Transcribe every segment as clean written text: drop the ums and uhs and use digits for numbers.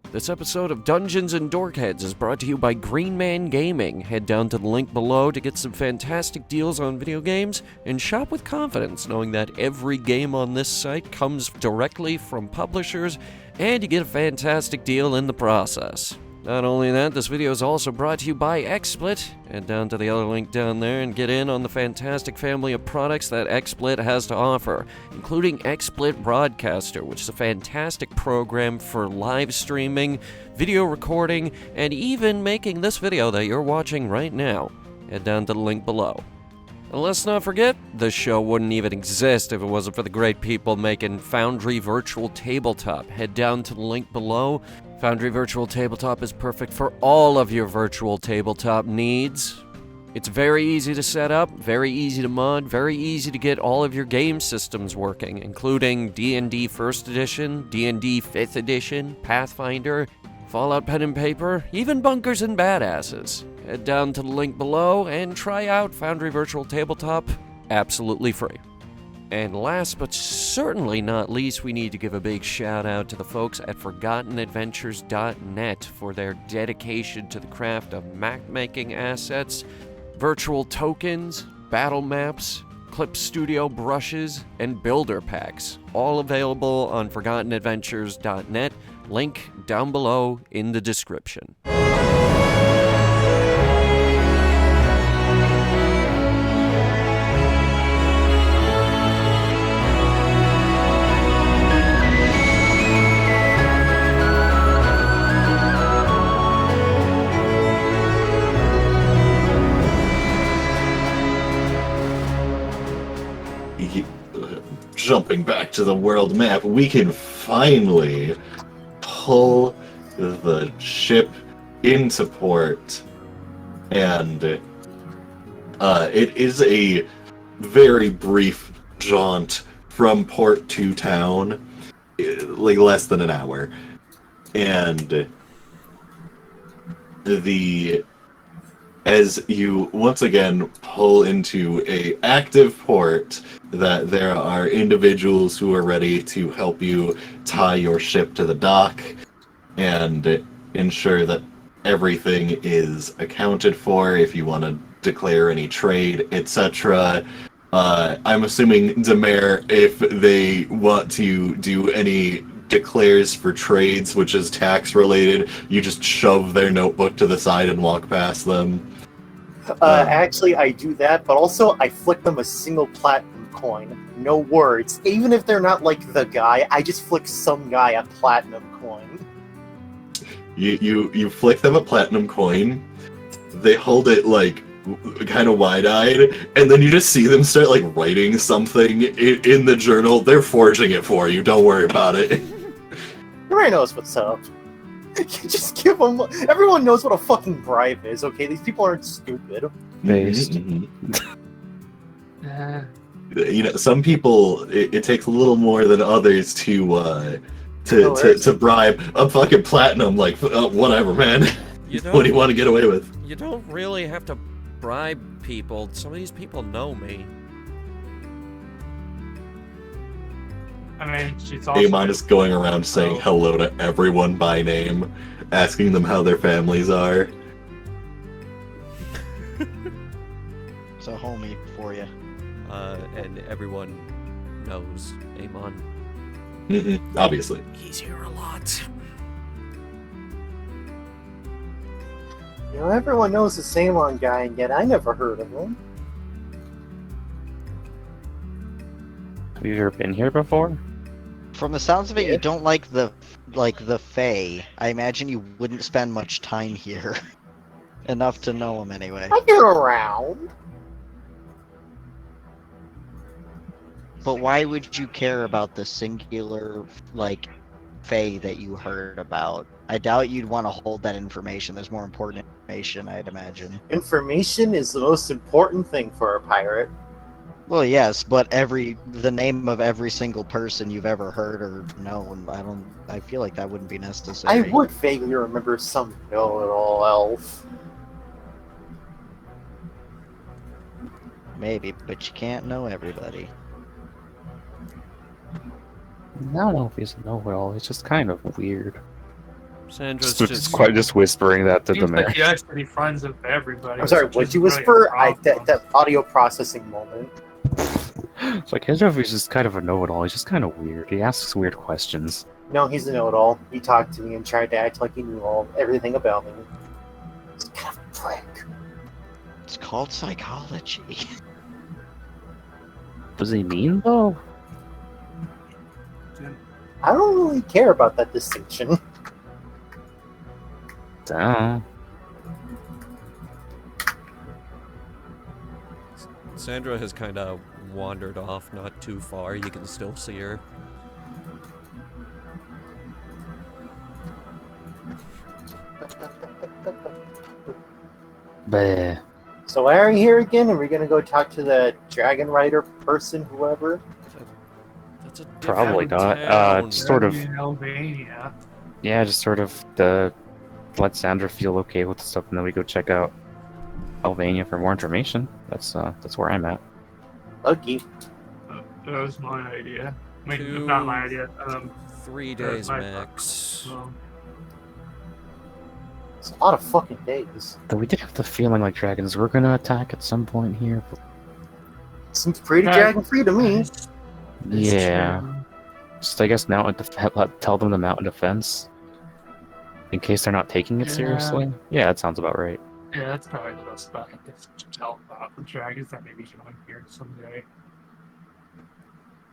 This episode of Dungeons and Dorkheads is brought to you by Green Man Gaming. Head down to the link below to get some fantastic deals on video games and shop with confidence, knowing that every game on this site comes directly from publishers and you get a fantastic deal in the process. Not only that, this video is also brought to you by XSplit. Head down to the other link down there and get in on the fantastic family of products that XSplit has to offer, including XSplit Broadcaster, which is a fantastic program for live streaming, video recording, and even making this video that you're watching right now. Head down to the link below. And let's not forget, this show wouldn't even exist if it wasn't for the great people making Foundry Virtual Tabletop. Head down to the link below. Foundry Virtual Tabletop is perfect for all of your virtual tabletop needs. It's very easy to set up, very easy to mod, very easy to get all of your game systems working, including D&D 1st Edition, D&D 5th Edition, Pathfinder, Fallout Pen and Paper, even Bunkers and Badasses. Head down to the link below and try out Foundry Virtual Tabletop absolutely free. And last but certainly not least, we need to give a big shout out to the folks at ForgottenAdventures.net for their dedication to the craft of map-making assets, virtual tokens, battle maps, Clip Studio brushes, and builder packs, all available on ForgottenAdventures.net. Link down below in the description. Jumping back to the world map, we can finally pull the ship into port, and it is a very brief jaunt from port to town, like less than an hour, and as you once again pull into a active port, that there are individuals who are ready to help you tie your ship to the dock and ensure that everything is accounted for if you want to declare any trade, etc. I'm assuming, Demare, if they want to do any declares for trades, which is tax related, you just shove their notebook to the side and walk past them. Actually, I do that, but also I flick them a single platinum coin. No words. Even if they're not like the guy, I just flick some guy a platinum coin. You flick them a platinum coin, they hold it like kind of wide-eyed, and then you just see them start like writing something in the journal. They're forging it for you, don't worry about it. Everybody knows what's up. You just give them... Everyone knows what a fucking bribe is, okay? These people aren't stupid. Based. You know, some people, it takes a little more than others to bribe a fucking platinum, like, whatever, man. What do you want to get away with? You don't really have to bribe people. Some of these people know me. I mean, she's also... Amon is going around saying hello to everyone by name, asking them how their families are. It's a homie for you. And everyone knows Amon. Obviously. He's here a lot. You know, everyone knows the Salon guy, and yet I never heard of him. Have you ever been here before? From the sounds of it, you don't like the Fae. I imagine you wouldn't spend much time here. Enough to know him anyway. I get around. But why would you care about the singular, Fae that you heard about? I doubt you'd want to hold that information. There's more important information, I'd imagine. Information is the most important thing for a pirate. Well, yes, but the name of every single person you've ever heard or known, I feel like that wouldn't be necessary. I would vaguely remember some know-it-all elf. Maybe, but you can't know everybody. I don't know if he's a know-it-all, it's just kind of weird. Sandra's just whispering that to the Seems mayor. like you guys should be friends with everybody. I'm sorry, which what'd is you really a whisper? problem. That audio processing moment. It's like Headhunter's just kind of a know-it-all. He's just kind of weird. He asks weird questions. No, he's a know-it-all. He talked to me and tried to act like he knew everything about me. He's kind of a prick. It's called psychology. What does he mean though? I don't really care about that distinction. Damn. Sandra has kind of wandered off not too far. You can still see her. Bleh. So why are you here again? Are we gonna go talk to the Dragon Rider person, whoever? That's a Probably different not. town. Sort of. In Albania. Yeah, just sort of let Sandra feel okay with the stuff, and then we go check out Albania for more information. That's where I'm at. Lucky. That was my idea. I mean, Two- not my idea. 3 that was days my max. thought. It's a lot of fucking days. Though we did have the feeling like dragons were gonna attack at some point here. But Seems pretty Right. dragon-free to me. It's yeah, true. just I guess tell them to mount a defense in case they're not taking it Yeah. seriously. Yeah, that sounds about right. Yeah, that's probably the best bet. I guess to tell about the dragons that maybe join here someday.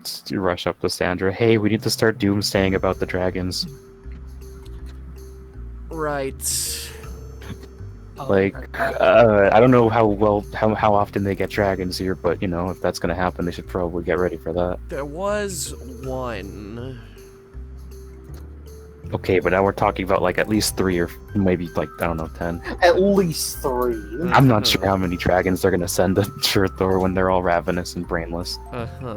Just you rush up to Sandra. Hey, we need to start doomsaying about the dragons. Right. Like, I don't know how often they get dragons here, but you know, if that's gonna happen, they should probably get ready for that. There was one. Okay, but now we're talking about like at least 3 or maybe like I don't know 10. At least 3. I'm not sure how many dragons they're gonna send to Shurthor when they're all ravenous and brainless. Uh-huh.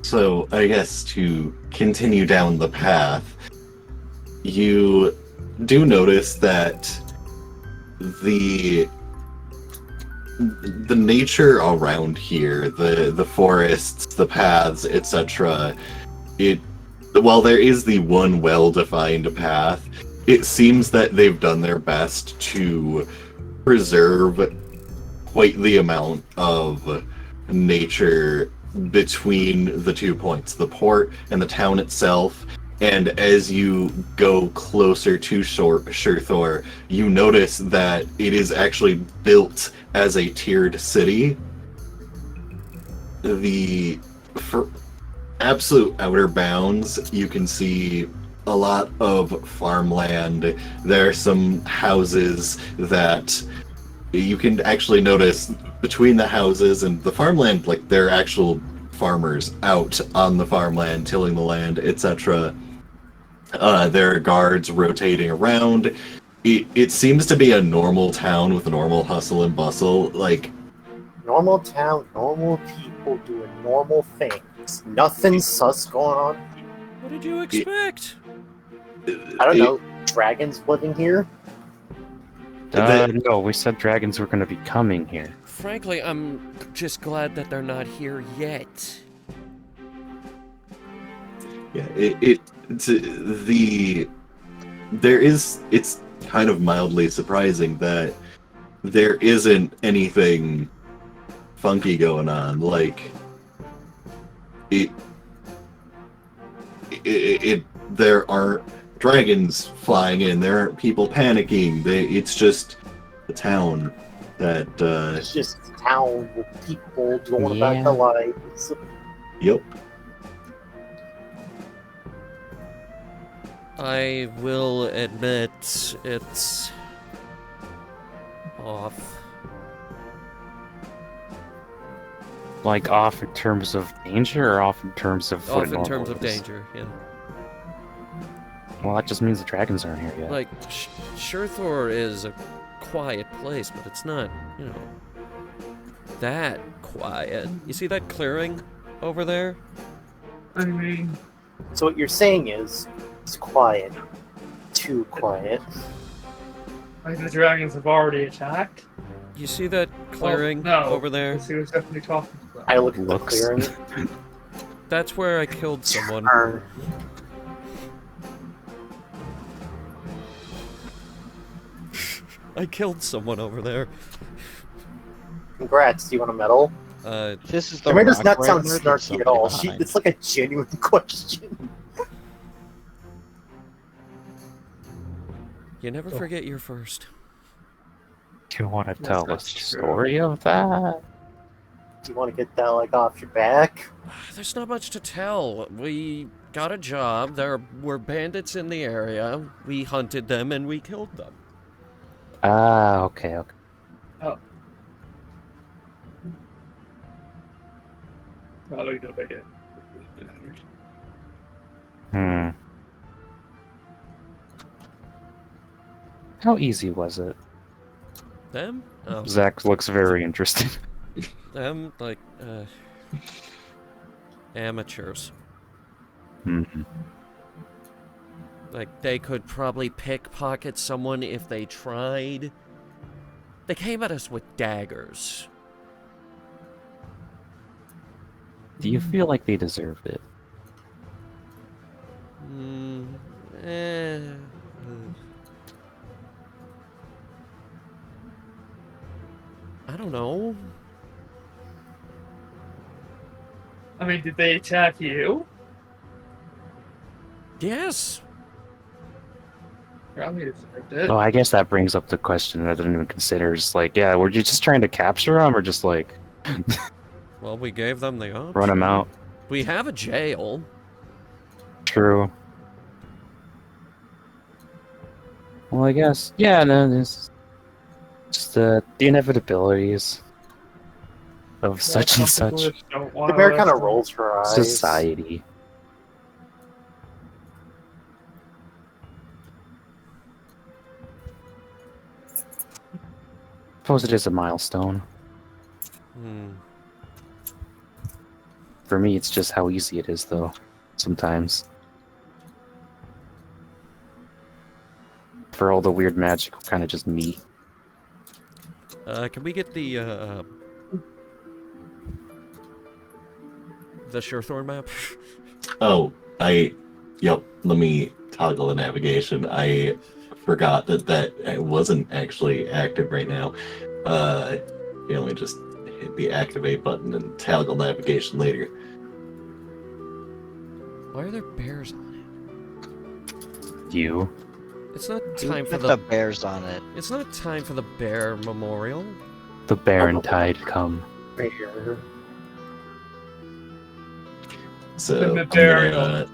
So, I guess to continue down the path, you do notice that the nature around here, the forests, the paths, etc., while there is the one well-defined path, it seems that they've done their best to preserve quite the amount of nature between the 2 points, the port and the town itself. And as you go closer to Shurthor, you notice that it is actually built as a tiered city. For absolute outer bounds, you can see a lot of farmland. There are some houses that you can actually notice between the houses and the farmland, like there are actual farmers out on the farmland tilling the land, etc. There are guards rotating around. It seems to be a normal town with normal hustle and bustle. Like, Normal town, normal people doing normal things. Nothing sus going on. What did you expect? I don't know. Dragons living here? No, we said dragons were gonna be coming here. Frankly, I'm just glad that they're not here yet. Yeah, it's kind of mildly surprising that there isn't anything funky going on. Like, there aren't dragons flying in, there aren't people panicking. It's just a town that It's just a town with people going about their lives. Yep. I will admit it's off. Like off in terms of danger, or off in terms of what Off it in terms of normally is? danger, yeah. Well, that just means the dragons aren't here yet. Like, Shurthor is a quiet place, but it's not, you know, that quiet. You see that clearing over there? I mean, So what you're saying is, it's quiet. Too quiet. like the dragons have already attacked. You see that clearing Well, no. over there? Let's see what's definitely talking about. I look at the Looks. clearing. That's where I killed someone. Turn. I killed someone over there. Congrats. Do you want a medal? This is the Amanda does rock not where I sound murdered snarky at somebody all. behind. It's like a genuine question. You never forget your first. Do you want to That's tell not us the true. story of that? Do you want to get that like off your back? There's not much to tell. We got a job. There were bandits in the area. We hunted them and we killed them. Ah, okay. Oh. Probably no big. Hmm. How easy was it? Them? Oh, Zach looks very interested. them, like, amateurs. Hmm. Like, they could probably pickpocket someone if they tried. They came at us with daggers. Do you feel like they deserved it? Hmm. Eh. I don't know. I mean, did they attack you? Yes. Probably deserved it. Oh, I guess that brings up the question that I didn't even consider. Just like, yeah, were you just trying to capture them or just like Well, we gave them the option. run them out? We have a jail. True. Well, I guess, yeah, no, this just the inevitabilities of such and Some people such just don't The wanna bear kind of listen. rolls her eyes. society. Suppose it is a milestone. Hmm. For me, it's just how easy it is, though. Sometimes. For all the weird magic, kind of just me. Can we get the Surethorn map? Oh, yep, let me toggle the navigation. I forgot that it wasn't actually active right now. Let me just hit the activate button and toggle navigation later. Why are there bears on You. it? It's not time for Put the. the bears on it. It's not time for the bear memorial. The barren tide come. Bear. So The I'm burial. gonna,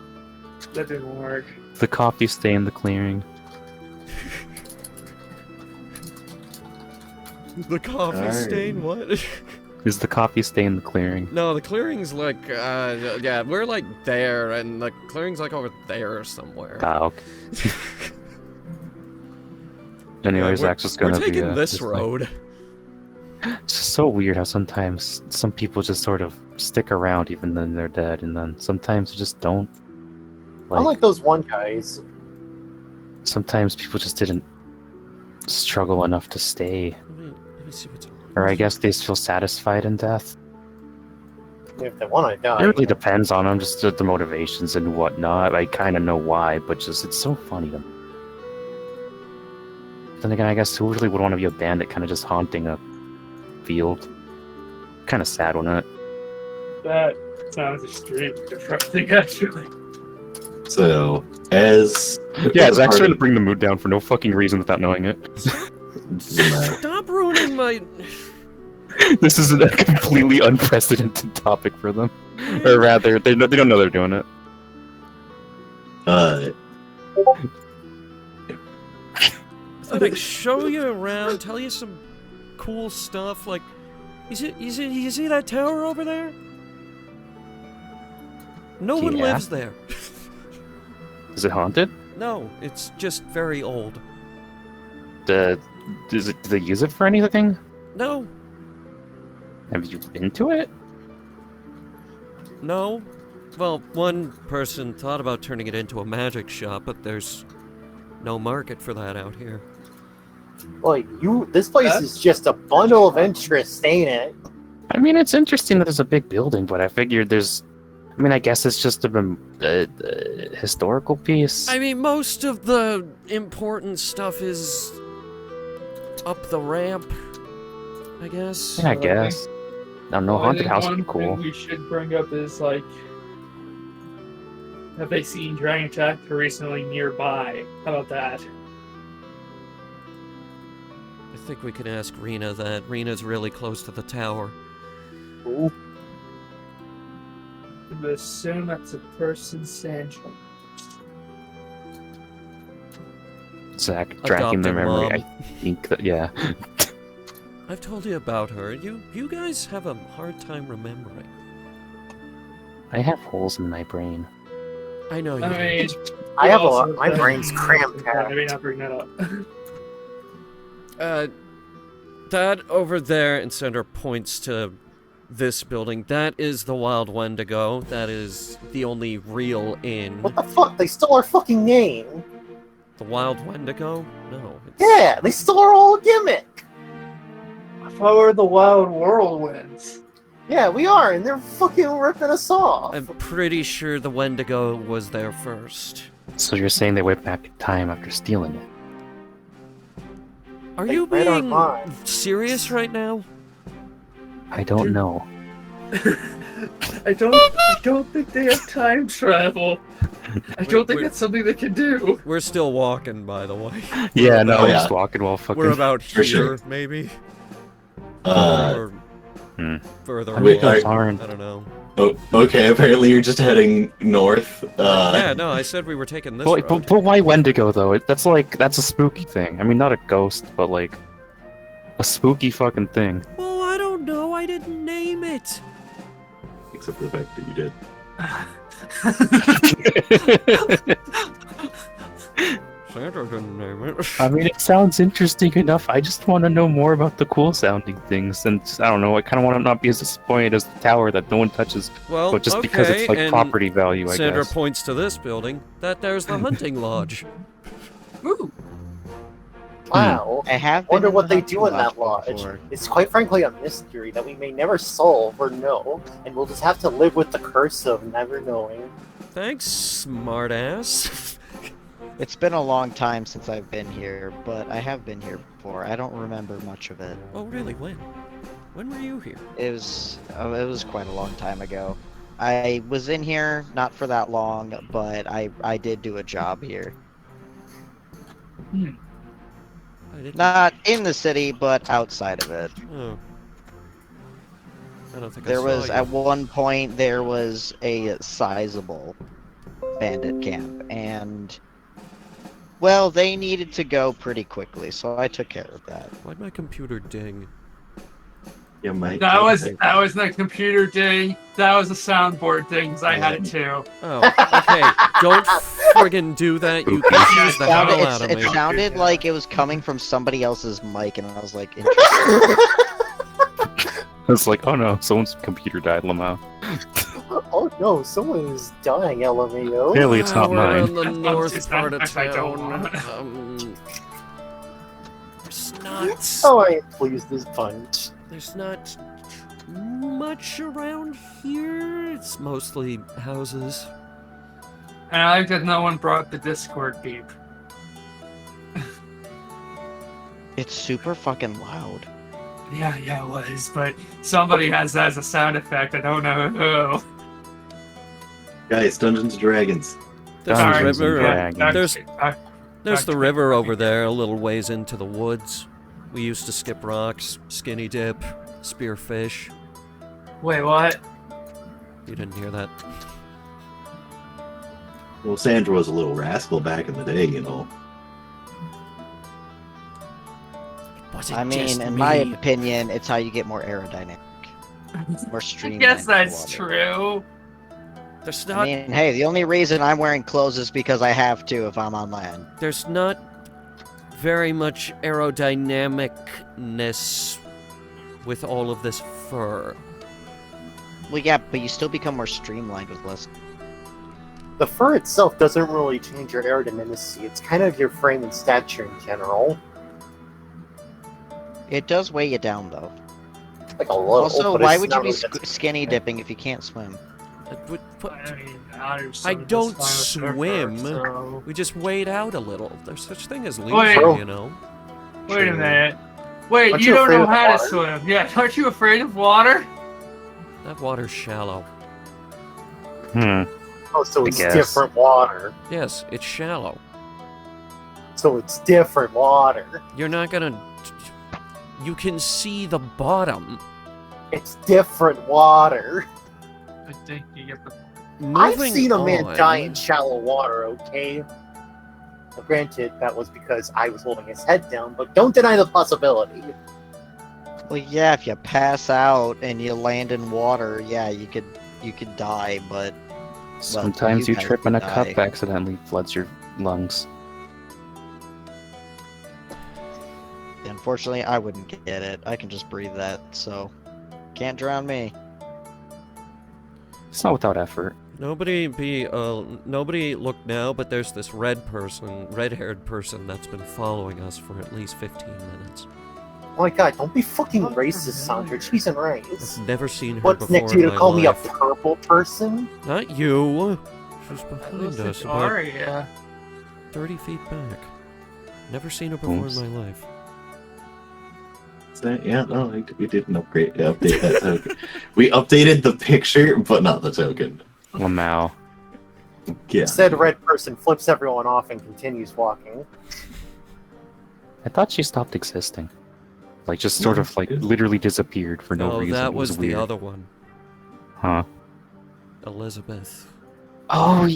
That didn't work. The coffee stain the clearing. The coffee Alright. stain? What? Is the coffee stain the clearing? No, the clearing's like, yeah, we're like there, and the clearing's like over there somewhere. Ah, okay. Anyways, we're, Zach's just gonna we're taking be this just like- road. It's just so weird how sometimes some people just sort of stick around even then they're dead, and then sometimes they just don't. Unlike those one guys. Sometimes people just didn't struggle enough to stay, Let me see what's on. or I guess they just feel satisfied in death. If they want to die. It really depends on them, just the motivations and whatnot. I kind of know why, but just it's so funny to me. Then again, I guess who really would want to be a bandit, kind of just haunting a field? Kind of sad, wouldn't it? That sounds extremely depressing, actually. so as Yeah, Zach's part trying to of- bring the mood down for no fucking reason without knowing it. Stop ruining my. This is a completely unprecedented topic for them, or rather, they don't know they're doing it. Like, show you around, tell you some cool stuff. Like, you see that tower over there? No one Yeah. lives there. Is it haunted? No, it's just very old. Do they use it for anything? No, Have you been to it? no. Well, one person thought about turning it into a magic shop, but there's no market for that out here. Boy, this place is just a bundle of interest, ain't it? I mean, it's interesting that there's a big building, but I figured I guess it's just a historical piece. I mean, most of the important stuff is up the ramp, I guess. Yeah, I So I guess. No, no Well, I haunted think house one would be cool. thing we should bring up is like, have they seen Dragon Tactica recently nearby? How about that? I think we can ask Rena that. Rena's really close to the tower. Ooh. I would assume that's a person Sancho. Zach tracking their Adopted memory. mom. I think that, yeah. I've told you about her. You guys have a hard time remembering. I have holes in my brain. I know you. I mean, I have also my said- brain's cramped. Maybe not bring that up. That over there, and Sandra points to this building. That is the Wild Wendigo. That is the only real inn. What the fuck? They stole our fucking name. The Wild Wendigo? No. It's... Yeah, they stole our whole gimmick. I thought we were the Wild Whirlwinds. Yeah, we are, and they're fucking ripping us off. I'm pretty sure the Wendigo was there first. So you're saying they went back in time after stealing it? Are They you read our being minds. serious right now? I don't know. I don't think they have time travel. I don't think Wait. that's something they can do. We're still walking, by the way. Yeah, no, Oh, I'm yeah. just walking while fucking. We're about For here, sure. maybe. Uh, Or further Wait, away. are- I don't know. oh, okay, apparently you're just heading north. Yeah, no, I said we were taking this road. But why Wendigo though? That's a spooky thing. I mean, not a ghost, but like a spooky fucking thing. Well, I don't know. I didn't name it. Except for the fact that you did. Sandra didn't name it. I mean, it sounds interesting enough. I just want to know more about the cool sounding things, and I don't know. I kind of want to not be as disappointed as the tower that no one touches, Well, but just okay, because it's like and property value, I Sandra guess. points to this building. There's the hunting lodge. Ooh. Wow. I have. Wonder been what they the do in that hunting lodge. before. It's quite frankly a mystery that we may never solve or know, and we'll just have to live with the curse of never knowing. Thanks, smartass. It's been a long time since I've been here, but I have been here before. I don't remember much of it. Oh, really? When? When were you here? It was quite a long time ago. I was in here not for that long, but I did do a job here. I didn't. Not in the city, but outside of it. Oh. I don't think There I saw was you. at one point there was a sizable bandit camp, and well, they needed to go pretty quickly, so I took care of that. Why'd my computer ding? Yeah, Mike. That was not a computer ding. That was a soundboard ding, 'cause I had it too. Oh, okay. Don't friggin' do that. You confused the hell out of It me. sounded like it was coming from somebody else's mic, and I was like, interesting. It's like, oh no, someone's computer died, Lamau. Oh no, someone is dying, LMAO. Clearly, it's not We're mine. in the That's north just part of not- I don't town. want There's not. Oh, I ain't pleased this bunch. There's not much around here. It's mostly houses. And I like that no one brought the Discord beep. It's super fucking loud. Yeah, it was, but somebody has that as a sound effect. I don't know who. Guys, Dungeons and Dragons. There's Dungeons the and river. Dragons. There's the river over there, a little ways into the woods. We used to skip rocks, skinny dip, spearfish. Wait, what? You didn't hear that. Well, Sandra was a little rascal back in the day, you know. Was it I mean, just in my me? opinion, it's how you get more aerodynamic, more I streamlined. guess that's water. true. There's I not. mean, hey, the only reason I'm wearing clothes is because I have to if I'm on land. There's not very much aerodynamicness with all of this fur. Well, yeah, but you still become more streamlined with less. The fur itself doesn't really change your aerodynamicy. It's kind of your frame and stature in general. It does weigh you down, though. Like a little. Also, but why it's would you not be really that skinny dipping if you can't swim? I mean, others I are just don't fine with their swim. fur, so- We just wade out a little. There's such thing as leisure, Wait. you know. Wait a minute. Wait, Aren't you you don't afraid know of how to water? swim. Yeah, aren't you afraid of water? That water's shallow. Oh, so it's guess. different water. Yes, it's shallow. So it's different water. You're not gonna... You can see the bottom. It's different water. I think you get the. I've Moving seen a man on- die in shallow water, okay? Well, granted, that was because I was holding his head down, but don't deny the possibility. Well, yeah, if you pass out and you land in water, yeah, you could die, but Sometimes you guys trip and a could cup die. accidentally floods your lungs. Unfortunately, I wouldn't get it. I can just breathe that, so can't drown me. It's not without effort. Nobody look now, but there's this red-haired person that's been following us for at least 15 minutes. Oh my god, don't be fucking racist, Sandra. Cheese and rice. I've never seen her What's before next to you in to my call me a life. purple person? Not you. She's behind us, about Aria. 30 feet back. Never seen her before Oops. in my life. Yeah, no, we didn't update that token. We updated the picture, but not the token. Lamau. Yeah. Said red person flips everyone off and continues walking. I thought she stopped existing. Like, just sort of, like, literally disappeared for no reason. that It was the weird. other one. Huh. Elizabeth. Oh,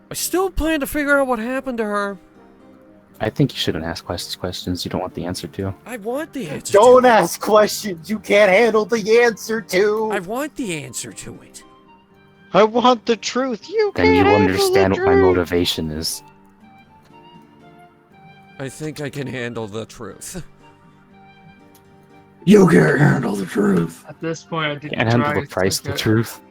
I still plan to figure out what happened to her. I think you shouldn't ask questions you don't want the answer to. I want the answer Don't to it. ask questions you can't handle the answer to. I want the answer to it. I want the truth. You Then can't you handle understand the what my truth. motivation is. I think I can handle the truth. You can't handle the truth. At this point, I didn't Can't handle try the to price of take the it. truth.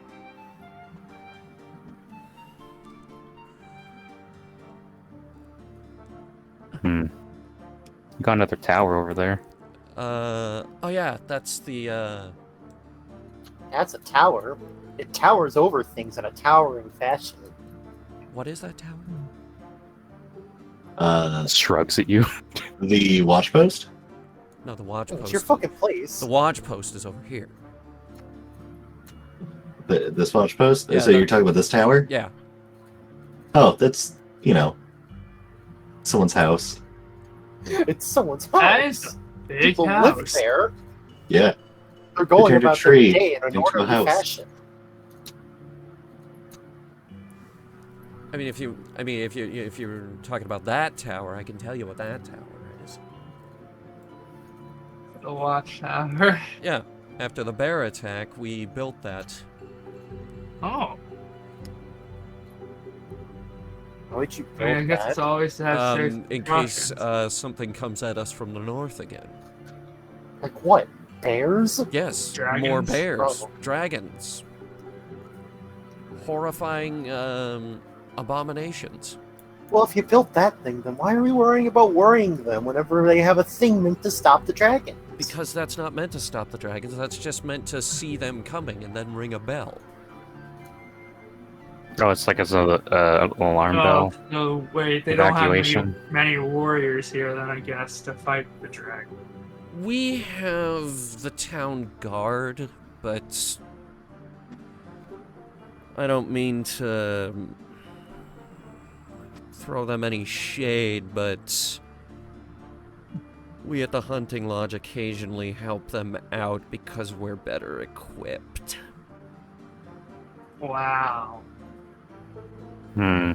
You got another tower over there. Oh yeah, that's the, That's a tower. It towers over things in a towering fashion. what is that tower? Shrugs at you. The watch post? No, the watch post. It's your fucking place. The watch post is over here. This watch post? Yeah, So that- you're talking about this tower? Yeah. Oh, that's, someone's house. It's someone's That house. is a big People house. live there. Yeah. They're going turned a about their tree day in an into a orderly house. fashion. I mean, if you're talking about that tower, I can tell you what that tower is. The watchtower. Yeah. After the bear attack, we built that. Oh. Why would you I mean, I build guess that? it's always to have safe In case precautions. something comes at us from the north again. Like what? Bears? Yes, Dragons? more bears, Oh. dragons, horrifying abominations. Well, if you built that thing, then why are we worrying about worrying them whenever they have a thing meant to stop the dragon? Because that's not meant to stop the dragons. That's just meant to see them coming and then ring a bell. Oh, it's like as an alarm bell. No, wait, they don't have Evacuation. many warriors here then, I guess, to fight the dragon. We have the town guard, but I don't mean to throw them any shade, but we at the hunting lodge occasionally help them out because we're better equipped. Wow. Hmm.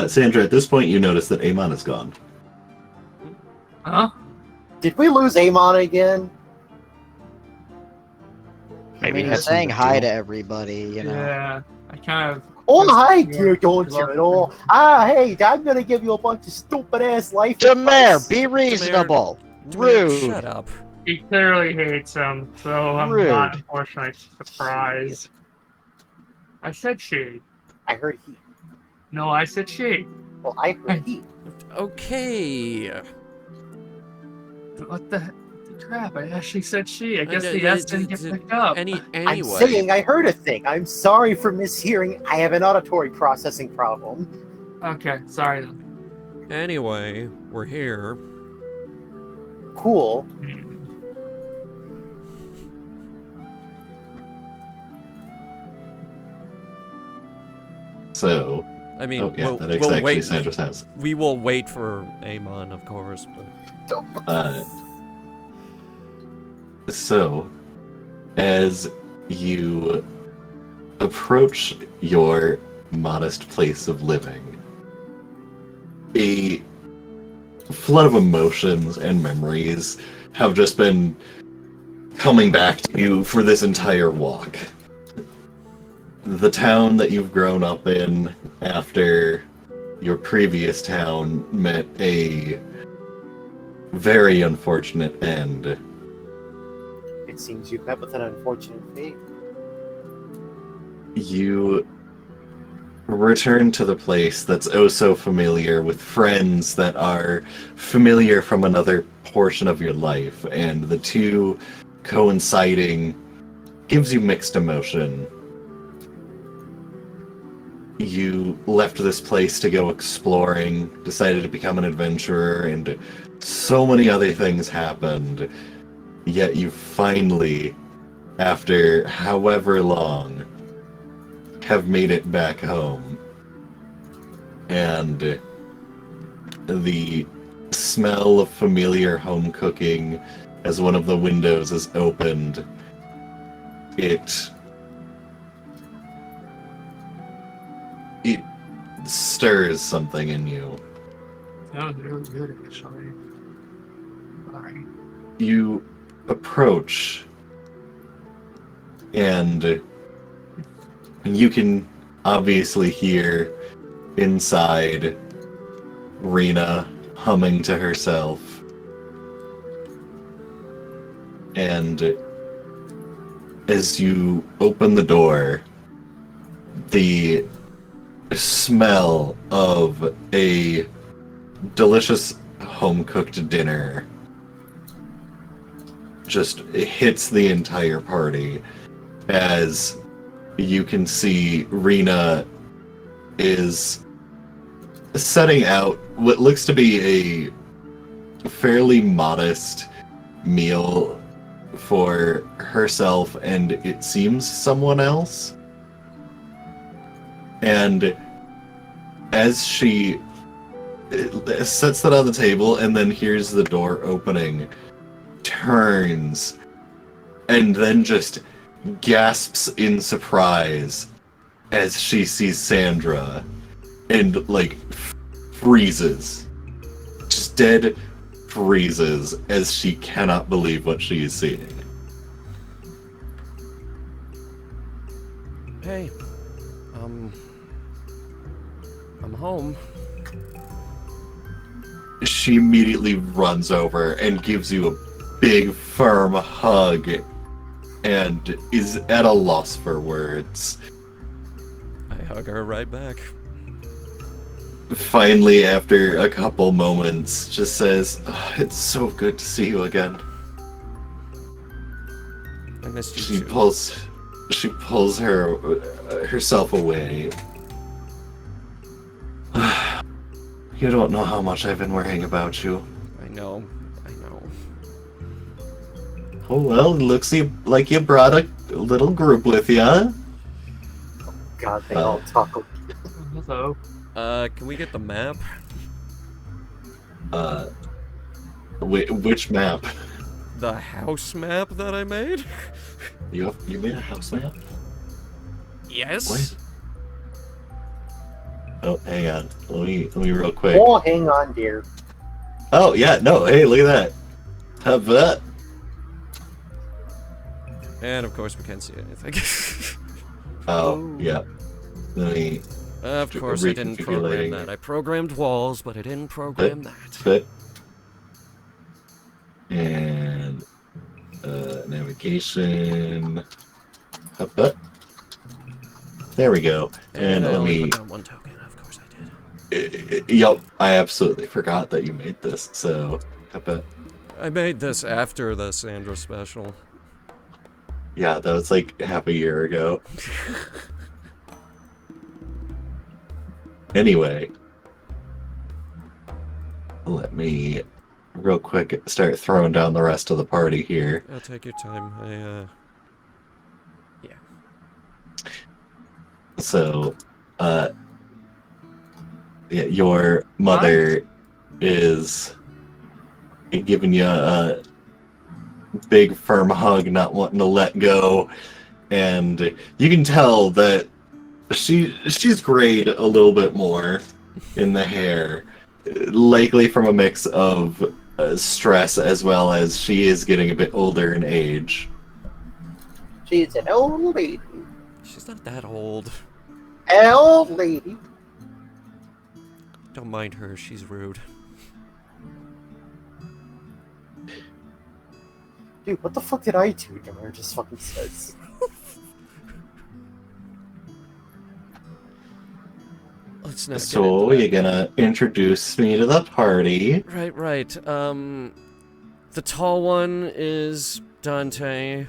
Sandra, at this point, you notice that Amon is gone. Huh? Did we lose Amon again? I Maybe mean, it he's has something saying to hi do. to everybody, you know. Yeah. I kind of. Oh, Just hi, more dear, don't you at all? Ah, hey, I'm gonna give you a bunch of stupid-ass life Demare, advice. be reasonable. Demare, Rude. shut up. He clearly hates him, so I'm Rude. not unfortunately surprised. I said she. I heard he. No, I said she. Well, I heard he. Okay. What the crap? I actually said she. I guess Uh, the S didn't get picked up. Anyway. I'm saying I heard a thing. I'm sorry for mishearing. I have an auditory processing problem. Okay, sorry then. Anyway, we're here. Cool. So, I mean, oh yeah, we'll, that is we'll actually wait. Sandra's house. We will wait for Amon, of course. But... So, as you approach your modest place of living, a flood of emotions and memories have just been coming back to you for this entire walk. The town that you've grown up in after your previous town met a very unfortunate end. It seems you've met with an unfortunate fate. You return to the place that's oh so familiar with friends that are familiar from another portion of your life, and the two coinciding gives you mixed emotion. You left this place to go exploring, decided to become an adventurer, and so many other things happened. Yet you finally, after however long, have made it back home. And the smell of familiar home cooking as one of the windows is opened, it stirs something in you. That was really good, actually. Sorry. You approach, and you can obviously hear inside Rena humming to herself. And as you open the door, the smell of a delicious home-cooked dinner just hits the entire party, as you can see Rena is setting out what looks to be a fairly modest meal for herself and it seems someone else. And as she sets that on the table and then hears the door opening, turns, and then just gasps in surprise as she sees Sandra, and like freezes, just dead freezes as she cannot believe what she is seeing. Hey, I'm home. She immediately runs over and gives you a big, firm hug and is at a loss for words. I hug her right back. Finally, after a couple moments, just says, "Oh, it's so good to see you again." I missed you She too. pulls herself away. You don't know how much I've been worrying about you. I know. Oh well, it looks like you brought a little group with you. God, they all talk. Hello. Can we get the map? Which map? The house map that I made? You made a house map? Yes. What? Oh, hang on. Let me real quick. Oh, hang on, dear. Oh yeah, no. Hey, look at that. How about that? And of course we can't see anything. Oh yeah. Let me. Of course I didn't program Reconfigurating. that. I programmed walls, but I didn't program that. Fit. And navigation. Up, up. There we go. And I let only me. put down one token. Of course I did. Yep, I absolutely forgot that you made this. So, up, up. I made this after the Sandra special. Yeah, that was like half a year ago. Anyway, let me real quick start throwing down the rest of the party here. I'll take your time. Yeah. So, yeah, your mother is giving you a big firm hug, not wanting to let go, and you can tell that she's grayed a little bit more in the hair, likely from a mix of stress as well as she is getting a bit older in age. She's an old lady. She's not that old. Old lady. Don't mind her, she's rude. Dude, what the fuck did I do? Demir just fucking says. Let's not get So into you're gonna introduce me to the party. that. Right. The tall one is Dante.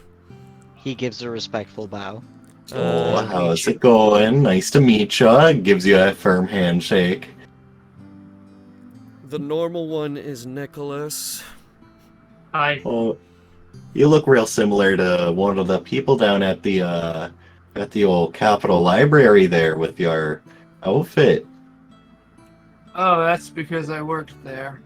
He gives a respectful bow. Oh, how's it going? Nice to meet ya. Gives you a firm handshake. The normal one is Nicholas. Hi. Oh, you look real similar to one of the people down at the old Capitol Library there with your outfit. Oh, that's because I worked there.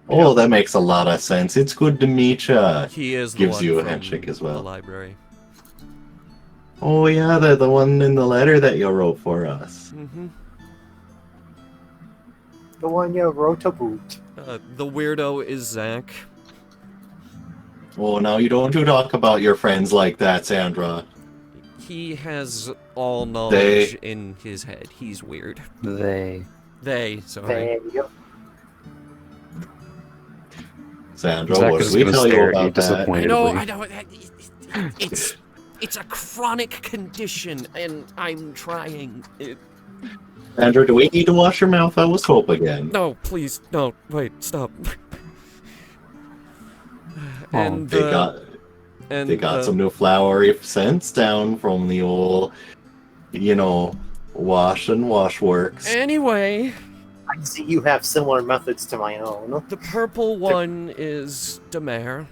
Oh, that makes a lot of sense. It's good to meet ya. He is the Gives one you a from handshake as well. The library. Oh yeah, they're the one in the letter that you wrote for us. Mm-hmm. The one you wrote a boot. The weirdo is Zach. Oh, now you don't talk about your friends like that, Sandra. He has all knowledge in his head. He's weird. They, sorry. There you go. Sandra, Zach what is did we gonna tell you stare at you about that? I know. It's a chronic condition, and I'm trying. Sandra, do we need to wash your mouth out with soap again? No, please, no. Wait, stop. And They got some new flowery scents down from the old, wash and washworks. Anyway, I see you have similar methods to my own. the purple one is Demare.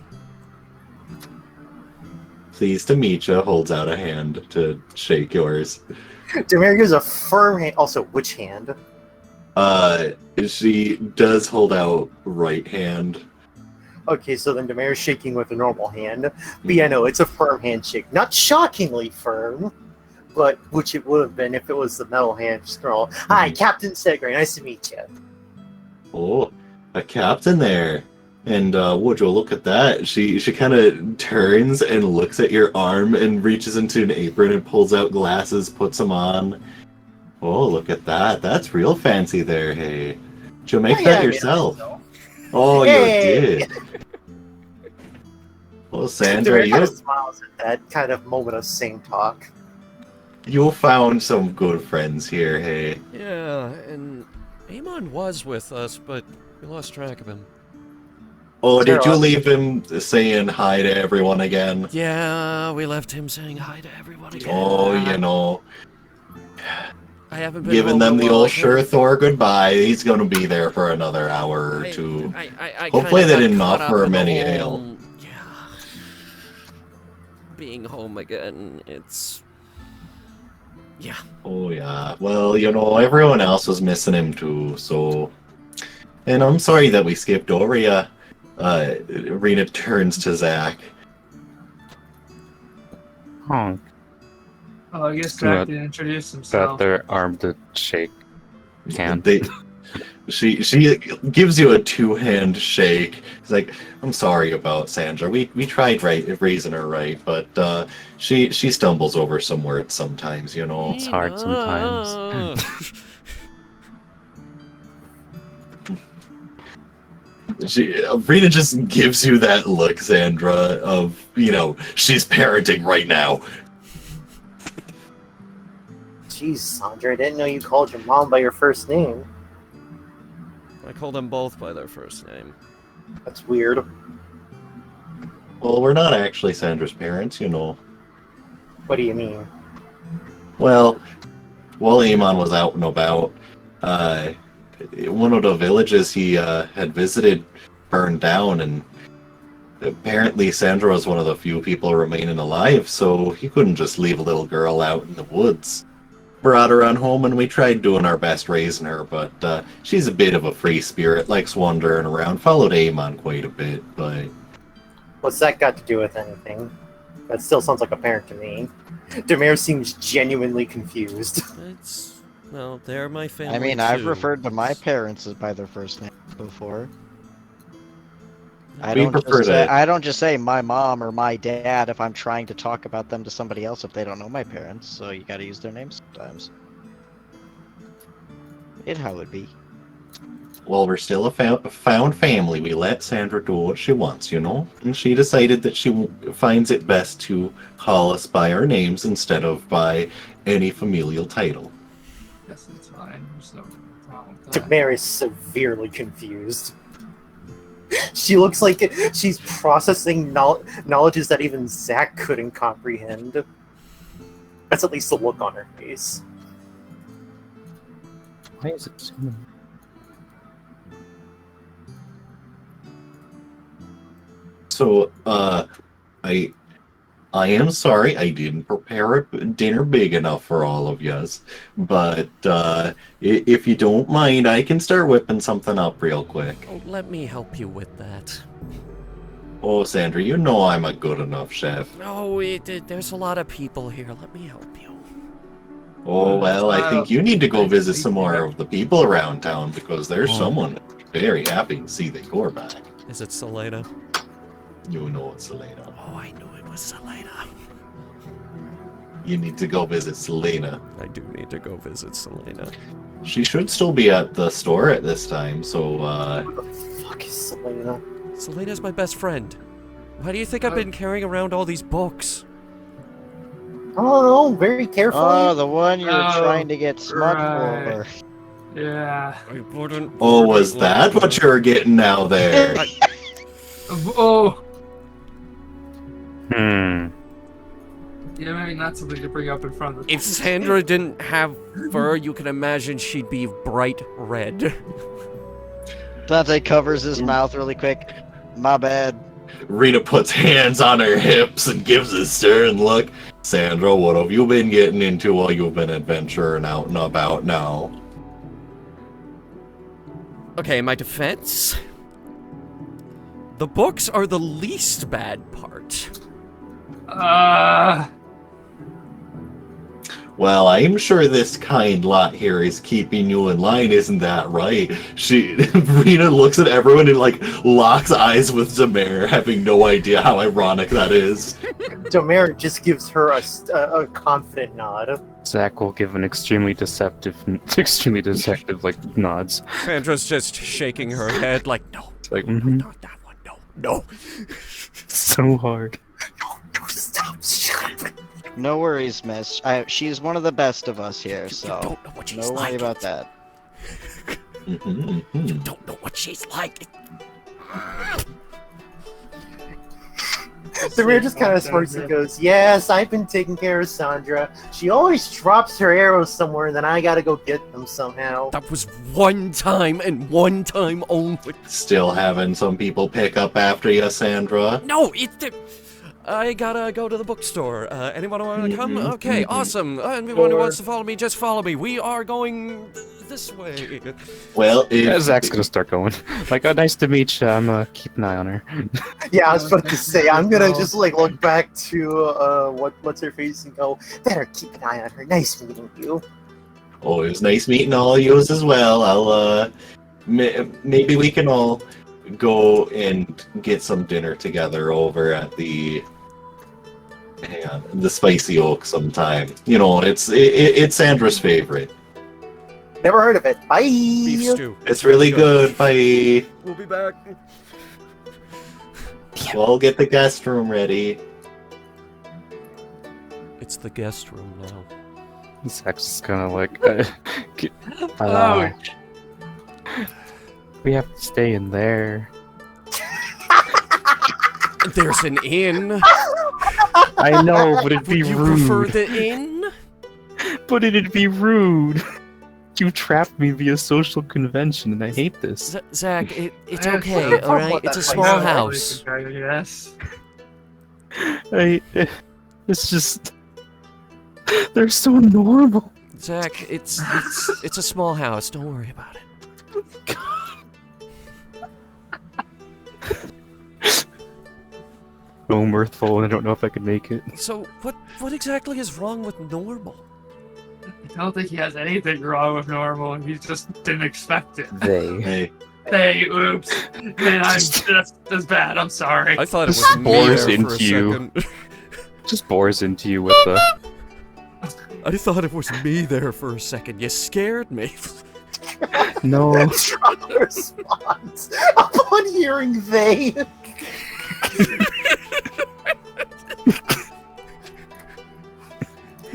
Pleased to meet you. Holds out a hand to shake yours. Demir gives a firm hand. Also, which hand? She does hold out right hand. Okay, so then Demir is shaking with a normal hand. But yeah, no, it's a firm handshake. Not shockingly firm, but which it would have been if it was the metal hand. Just normal. Hi, Captain Segre. Nice to meet you. Oh, a captain there. And would you look at that? She kind of turns and looks at your arm and reaches into an apron and pulls out glasses, puts them on. Oh, look at that. That's real fancy there, hey. Did you make that yourself? Oh, Hey! you did. Well, Sandra, Demir kind of smiles at that kind of moment of same talk. you found some good friends here, hey. Yeah, and Amon was with us, but we lost track of him. Oh, did you Sarah. leave him saying hi to everyone again? Yeah, we left him saying hi to everyone again. Oh, I haven't been giving home them in a the while. old sure Thor goodbye. He's gonna be there for another hour or two. I Hopefully kinda they didn't got caught offer up in him the any whole- ale. Yeah. Being home again, it's... Yeah. Oh yeah. Well, everyone else was missing him too, so... And I'm sorry that we skipped over ya. Rena turns to Zach. Honk. Oh, I guess Yeah. Zach didn't introduce Got himself. their arm to shake. Hand. She gives you a two-hand shake. It's like, I'm sorry about Sandra. We tried raising her right, but she stumbles over some words sometimes, It's hard sometimes. Rena just gives you that look, Sandra, of, she's parenting right now. Jeez, Sandra, I didn't know you called your mom by your first name. I called them both by their first name. That's weird. Well, we're not actually Sandra's parents, What do you mean? Well, while Amon was out and about, one of the villages he had visited burned down, and apparently Sandra was one of the few people remaining alive, so he couldn't just leave a little girl out in the woods. Brought her on home, and we tried doing our best raising her, but she's a bit of a free spirit, likes wandering around, followed Amon quite a bit, but... What's that got to do with anything? That still sounds like a parent to me. Demir seems genuinely confused. Well, they're my family. I mean, I've referred to my parents as by their first name before. I don't just say my mom or my dad if I'm trying to talk about them to somebody else if they don't know my parents, so you gotta use their names sometimes. It how it be. Well, we're still a found family. We let Sandra do what she wants, you know? And she decided that she finds it best to call us by our names instead of by any familial title. Yes, that's fine. There's no problem with that. Demir is severely confused. She looks like she's processing knowledges that even Zach couldn't comprehend. That's at least the look on her face. Why is it so many? So, I am sorry I didn't prepare a dinner big enough for all of yous, but if you don't mind, I can start whipping something up real quick. Oh, let me help you with that. Oh, Sandra, you know I'm a good enough chef. No, there's a lot of people here. Let me help you. Oh, well, I think you need to go visit some more of the people around town, because there's someone very happy to see that you're back. Is it Selena? You know it's Selena. Oh, I knew it was Selena. You need to go visit Selena. I do need to go visit Selena. She should still be at the store at this time, so, Who the fuck is Selena? Selena's my best friend. Why do you think I've been carrying around all these books? I don't know, very carefully. Oh, the one you're Oh, trying to get smut right. for. Yeah. I wouldn't. Oh, was that what you were getting now there? Oh. Yeah, maybe not something to bring up in front of the If Sandra didn't have fur, you can imagine she'd be bright red. Dante covers his mouth really quick. My bad. Rita puts hands on her hips and gives a stern look. Sandra, what have you been getting into while you've been adventuring out and about now? Okay, in my defense, the books are the least bad part. Well, I'm sure this kind lot here is keeping you in line, isn't that right? Rita looks at everyone and, like, locks eyes with Zamir, having no idea how ironic that is. Demir just gives her a confident nod. Zach will give an extremely deceptive, like, nods. Sandra's just shaking her head like, no, Like, not that one, no. so hard. No, stop. No worries, miss. She's one of the best of us here, so You don't know what she's no worry like. about that. You don't know what she's like. Demir just kind of smirks and goes, yes, I've been taking care of Sandra. She always drops her arrows somewhere, and then I gotta go get them somehow. That was one time and one time only. Still having some people pick up after you, Sandra? No, I gotta go to the bookstore. Anyone want to come? Okay, awesome. Anyone who wants to follow me, just follow me. We are going this way. Well, Zach's gonna start going. Like, oh, nice to meet you. I'm gonna keep an eye on her. Yeah, I was about to say, I'm gonna just like look back to what's her face and go, better keep an eye on her. Nice meeting you. Oh, it was nice meeting all of you as well. I'll maybe we can all go and get some dinner together over at the Spicy Oak sometime. You know, it's Sandra's favorite. Never heard of it. Bye. Beef stew. It's really good. Bye. We'll be back. We'll get the guest room ready. It's the guest room now. Zach's just kind of like, Ouch. we have to stay in there. There's an inn. I know, but it'd be Would you rude. prefer the inn? But it'd be rude. You trapped me via social convention, and I hate this. Zach, it's I okay, have no alright? problem It's a with that small place. house. Yes. It's just they're so normal. Zach, it's a small house. Don't worry about it. So mirthful, and I don't know if I could make it. So, what exactly is wrong with normal? I don't think he has anything wrong with normal, and he just didn't expect it. They. Hey, Hey, oops. Man, that's bad. I'm sorry. I thought it Just was me bores there for a into you. second. Just bores into you with the. I thought it was me there for a second. You scared me. No. response upon hearing they.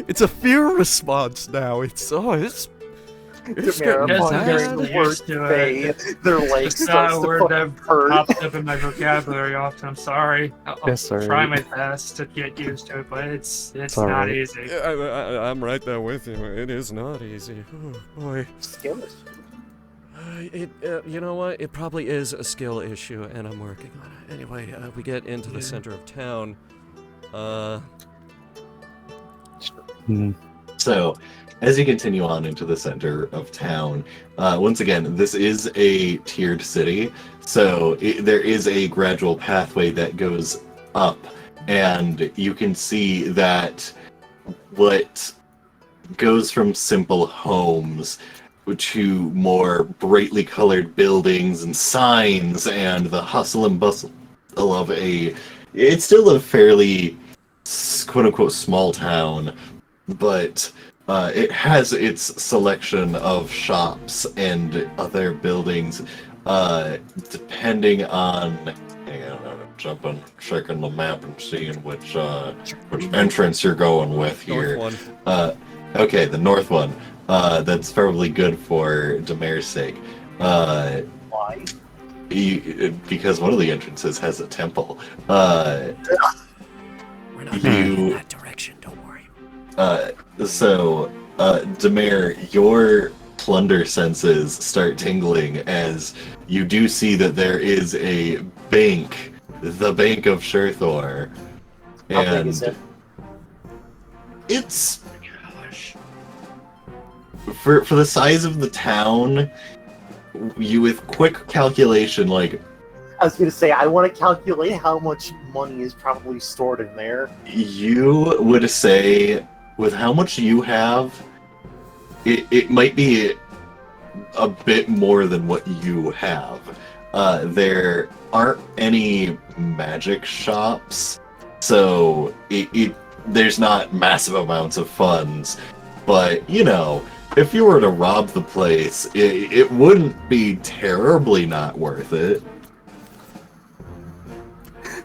It's a fear response now. It's Demare getting upon bad. hearing the word Used to they, it. their legs It's not starts a to word fucking that hurt. pops up in my vocabulary often. I'm sorry. I'll That's all try right. my best to get used to it, but it's all not right. easy. I'm right there with you. It is not easy. Oh, boy. Skill issue. You know what? It probably is a skill issue, and I'm working on it. Anyway, we get into the center of town. Hmm. so as you continue on into the center of town, once again, this is a tiered city, so there is a gradual pathway that goes up, and you can see that what goes from simple homes to more brightly colored buildings and signs and the hustle and bustle of it's still a fairly quote-unquote small town, but it has its selection of shops and other buildings, depending on. Hang on, I'm checking the map and seeing which entrance you're going with here. North one. Okay, the north one. That's probably good for Demare's sake. Why? Because one of the entrances has a temple. We're not going in You. that direction. Don't worry. Demare, your plunder senses start tingling as you do see that there is a bank, the Bank of Shurthor. How big And is it? it's for the size of the town, you with quick calculation, like I was gonna say I want to calculate how much money is probably stored in there. you would say with how much you have, it might be a bit more than what you have. There aren't any magic shops, so there's not massive amounts of funds, but you know, if you were to rob the place, it wouldn't be terribly not worth it.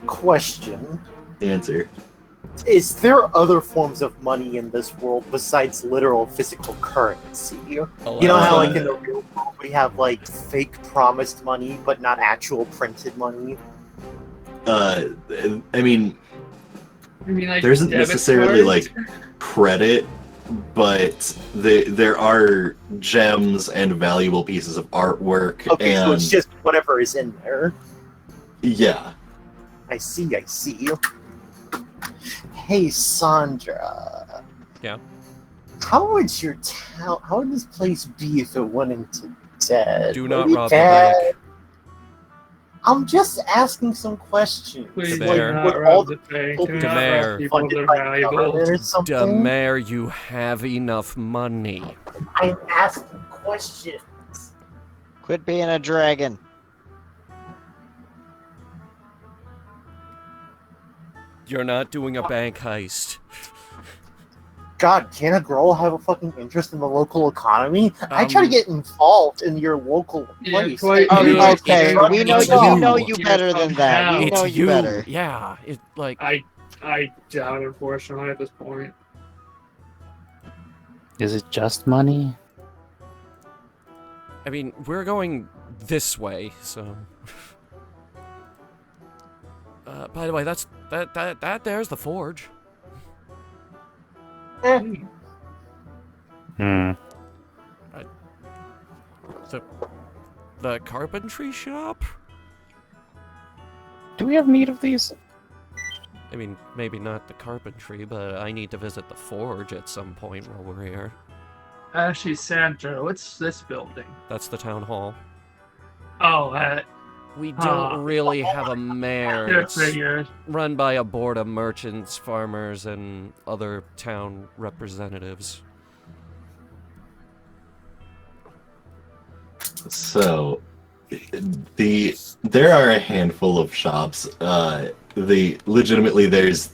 Question: Answer. is there other forms of money in this world besides literal physical currency? You know how, like, in the real world, we have, like, fake promised money, but not actual printed money? I mean, You mean like there isn't debit necessarily cards? like credit, but there are gems and valuable pieces of artwork. Okay, so and it's just whatever is in there. yeah, I see. Hey, Sandra. Yeah? How would your town? How would this place be if it went into debt? Do not Maybe rob the bad? bank. I'm just asking some questions. Please Demare. do not would rob all the bank. people Do be not Demare. rob people that funded are by the valuable. government or something? Demare, you have enough money. I'm asking questions. Quit being a dragon. You're not doing a bank heist. God, can a girl have a fucking interest in the local economy? I try to get involved in your local Yeah, place. quite and you right. Okay, just we know shut you up. know you better than that. We It's know you better. Yeah, it like I doubt, unfortunately, at this point. Is it just money? I mean, we're going this way, so. By the way, that there's the forge. Hmm. The carpentry shop? Do we have need of these? I mean, maybe not the carpentry, but I need to visit the forge at some point while we're here. Actually, Sandra, what's this building? That's the town hall. Oh, We don't really have a mayor. It's figured. run by a board of merchants, farmers, and other town representatives. So, there are a handful of shops. There's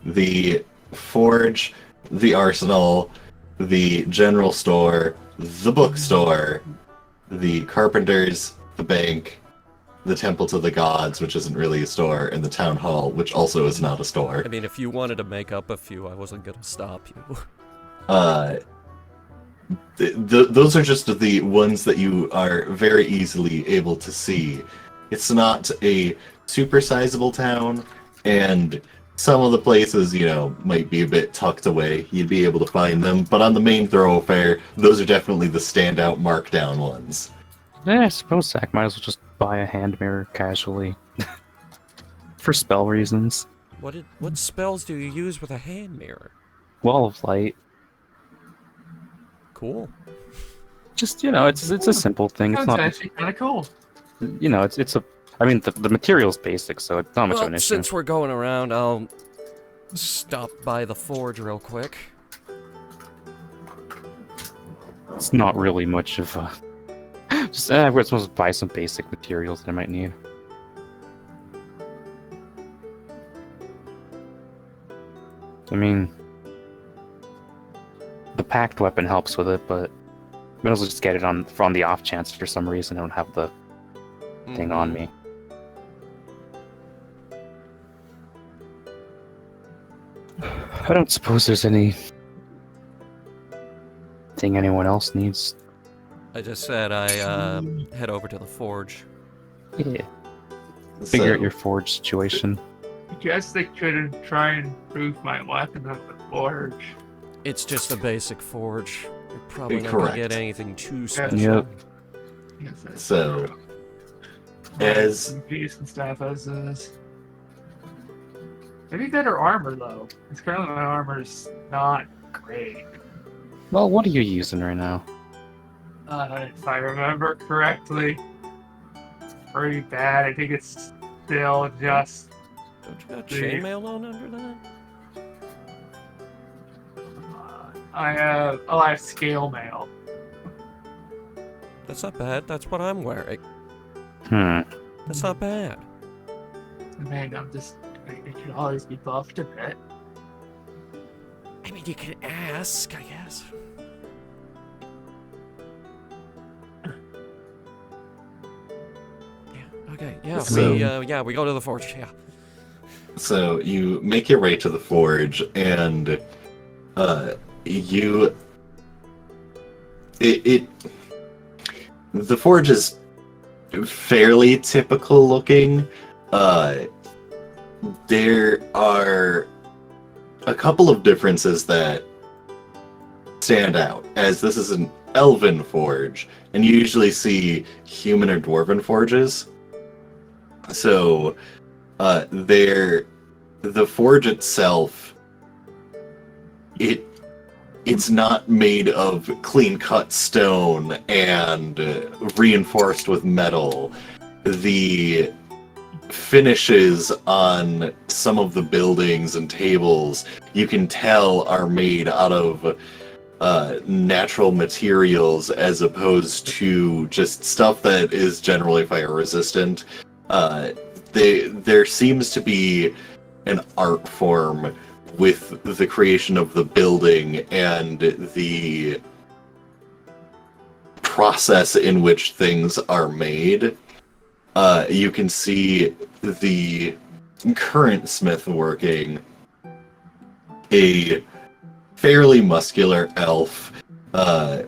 the forge, the arsenal, the general store, the bookstore, the carpenters, the bank, the temple to the gods, which isn't really a store, and the town hall, which also is not a store. I mean, if you wanted to make up a few, I wasn't gonna stop you. Those are just the ones that you are very easily able to see. It's not a super sizable town, and some of the places, might be a bit tucked away. You'd be able to find them, but on the main thoroughfare, those are definitely the standout markdown ones. Yeah, I suppose Zach might as well just buy a hand mirror casually. For spell reasons. What spells do you use with a hand mirror? Wall of Light. Cool. Just, it's a simple thing. It's That's not, actually kind of cool. the material's basic, so it's not much of an issue. Since we're going around, I'll stop by the forge real quick. It's not really much of a... we're supposed to buy some basic materials that I might need. I mean, the packed weapon helps with it, but might as well just get it on the off chance for some reason I don't have the thing on me. I don't suppose there's anything anyone else needs. I just said I head over to the forge. Yeah. Figure out your forge situation. I guess they couldn't try and improve my weapon at the forge. It's just a basic forge. You're probably not Correct. gonna get anything too special. Yep. Yes, that's So, true. as- Some piece and stuff as is. Maybe better armor though. Because currently my armor's not great. Well, what are you using right now? If I remember correctly, it's pretty bad. I think it's still just. Don't you got chainmail on under that? I have scale mail. That's not bad. That's what I'm wearing. That's not bad. Man, it could always be buffed a bit. I mean, you can ask, I guess. Yeah. Okay. Yeah. So- we go to the forge. Yeah. So you make your way to the forge, and the forge is fairly typical looking. There are a couple of differences that stand out, as this is an elven forge, and you usually see human or dwarven forges. So, the forge itself, it's not made of clean-cut stone and reinforced with metal. The finishes on some of the buildings and tables, you can tell, are made out of natural materials as opposed to just stuff that is generally fire resistant. There seems to be an art form with the creation of the building and the process in which things are made. You can see the current smith working, a fairly muscular elf, a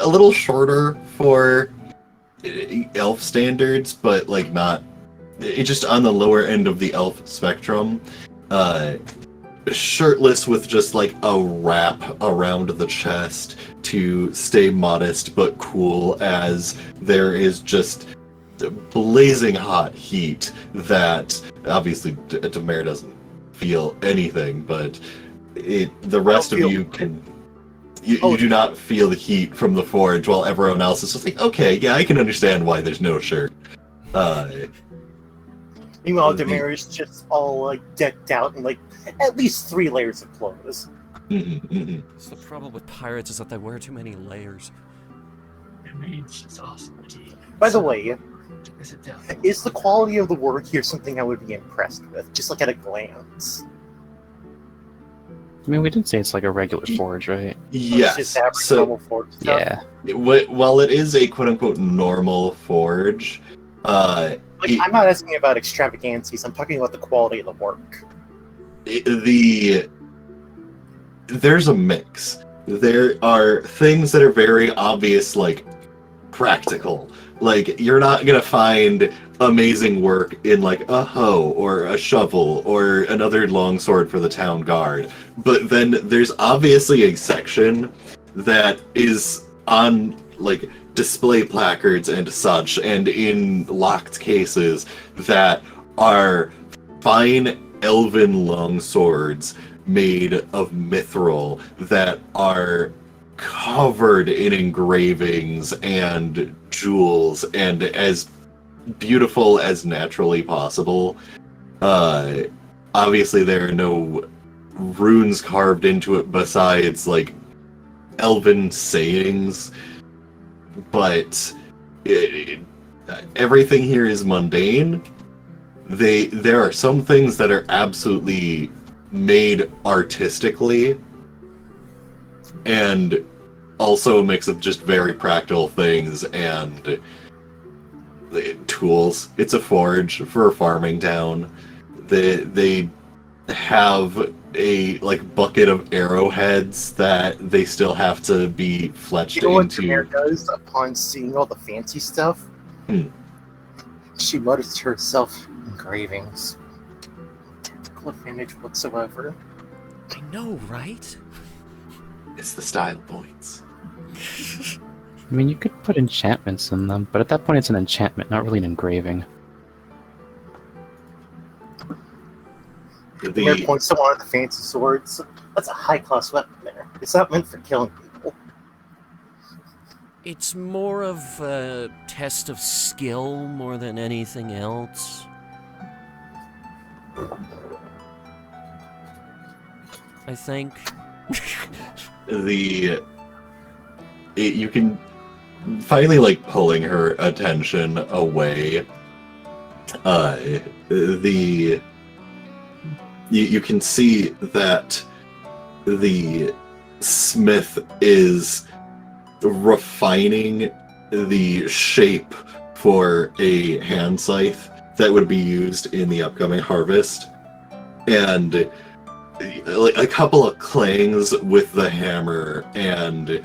little shorter for elf standards, but not just on the lower end of the elf spectrum. shirtless with just like a wrap around the chest to stay modest but cool, as there is just blazing hot heat that obviously Demare doesn't feel anything, but the rest of you can. You do not feel the heat from the forge, while everyone else is just like, okay, yeah, I can understand why there's no shirt. Meanwhile, Demare is just all like decked out in like at least 3 layers of clothes. It's the problem with pirates is that they wear too many layers. It means it's awesome. By the way, Is it down? is the quality of the work here something I would be impressed with, just like at a glance? I mean, we did say it's like a regular forge, right? Yes. It's just average So, normal forge stuff. Yeah. while it is a quote-unquote normal forge, Like, I'm not asking about extravagancies. I'm talking about the quality of the work. there's a mix. There are things that are very obvious, like practical. Like, you're not gonna find amazing work in like a hoe or a shovel or another longsword for the town guard. But then there's obviously a section that is on like display placards and such, and in locked cases, that are fine elven longswords made of mithril that are covered in engravings and jewels and as beautiful as naturally possible. Obviously there are no runes carved into it besides like elven sayings, but everything here is mundane. There are some things that are absolutely made artistically, and also a mix of just very practical things and tools. It's a forge for a farming town. They have a like bucket of arrowheads that they still have to be fletched You know what into. Demare does upon seeing all the fancy stuff? She mutters to herself, engravings. No tactical advantage whatsoever. I know, right? It's the style points. I mean, you could put enchantments in them, but at that point it's an enchantment, not really an engraving. Demare points to one of the fancy swords. That's a high-class weapon there. It's not meant for killing people. It's more of a test of skill more than anything else. I think. You can finally like pulling her attention away. You can see that the smith is refining the shape for a hand scythe that would be used in the upcoming harvest, and like a couple of clangs with the hammer and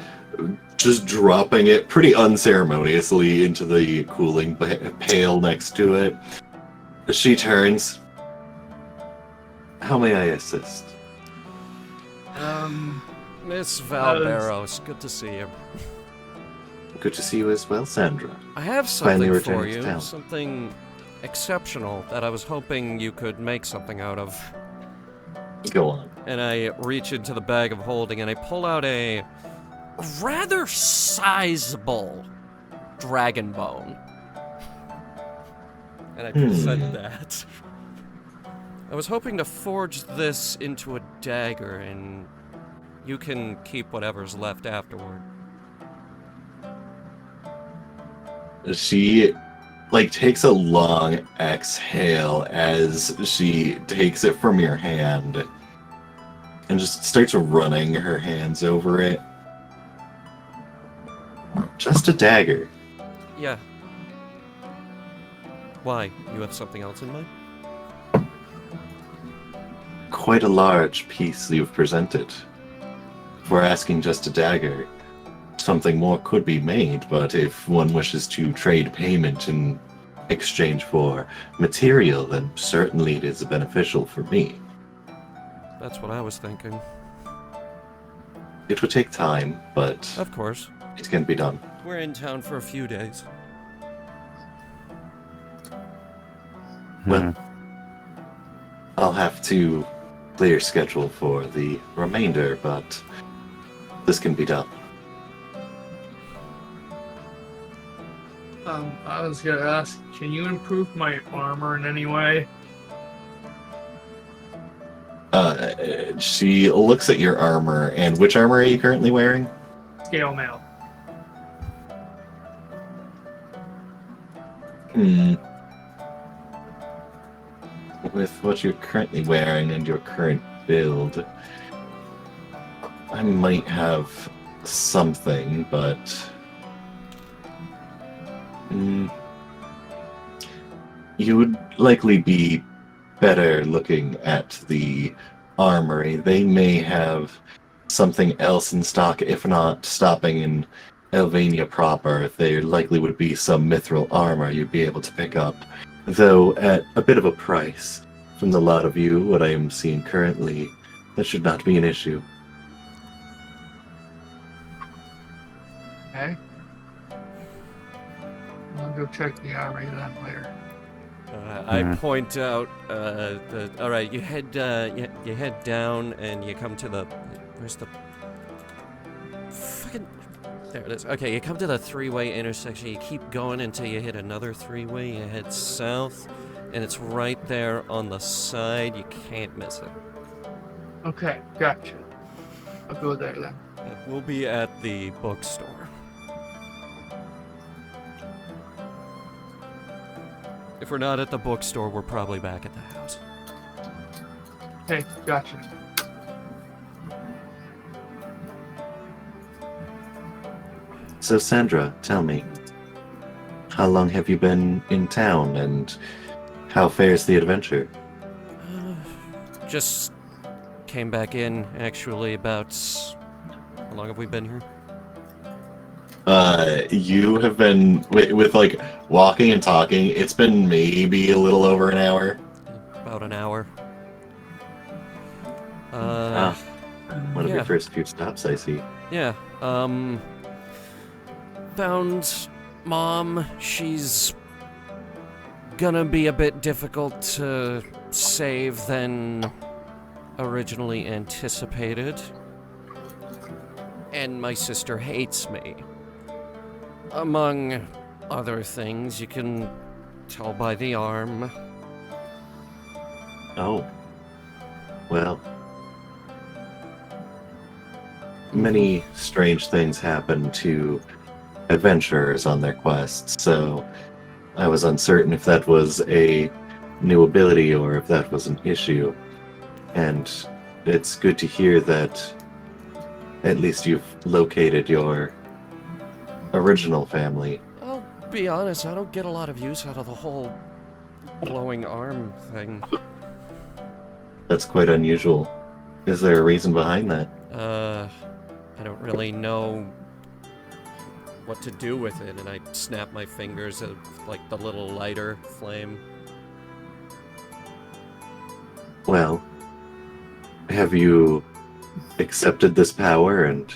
just dropping it pretty unceremoniously into the cooling pail next to it. She turns. How may I assist? Miss Val Barrows, good to see you. Good to see you as well, Sandra. I have Finally something for returning to you, town. something exceptional that I was hoping you could make something out of. Go on. And I reach into the bag of holding and I pull out a rather sizable dragon bone. And I present that. I was hoping to forge this into a dagger, and you can keep whatever's left afterward. She like takes a long exhale as she takes it from your hand and just starts running her hands over it. Just a dagger. Yeah. Why? You have something else in mind? Quite a large piece you've presented. For asking just a dagger, something more could be made, but if one wishes to trade payment in exchange for material, then certainly it is beneficial for me. That's what I was thinking. It would take time, but Of course. it can be done. We're in town for a few days. Well, I'll have to clear schedule for the remainder, but this can be done. I was gonna ask, can you improve my armor in any way? She looks at your armor, and which armor are you currently wearing? Scale mail. With what you're currently wearing and your current build, I might have something, but you would likely be better looking at the armory. They may have something else in stock, if not stopping in Elvania proper. There likely would be some mithril armor you'd be able to pick up, though at a bit of a price. From the lot of you, what I am seeing currently, that should not be an issue. Okay. I'll go check the armory then later. I point out. All right, you head down and you come to the. Where's the? Fucking. There it is. Okay, you come to the three-way intersection. You keep going until you hit another three-way. You head south, and it's right there on the side. You can't miss it. Okay, gotcha. I'll go there then. We'll be at the bookstore. If we're not at the bookstore, we're probably back at the house. Okay, gotcha. So Sandra, tell me, how long have you been in town, and how fares the adventure? Just came back in, actually, about... How long have we been here? You have been, with like, walking and talking, it's been maybe a little over an hour. About an hour. One of yeah. your first few stops, I see. Yeah, found Mom. She's gonna be a bit difficult to save than originally anticipated. And my sister hates me. Among other things, you can tell by the arm. Oh. Well. Many strange things happen to adventurers on their quests, so I was uncertain if that was a new ability or if that was an issue. And it's good to hear that at least you've located your original family. I'll be honest, I don't get a lot of use out of the whole glowing arm thing. That's quite unusual. Is there a reason behind that? I don't really know what to do with it, and I snap my fingers at, like, the little lighter flame. Well, have you accepted this power and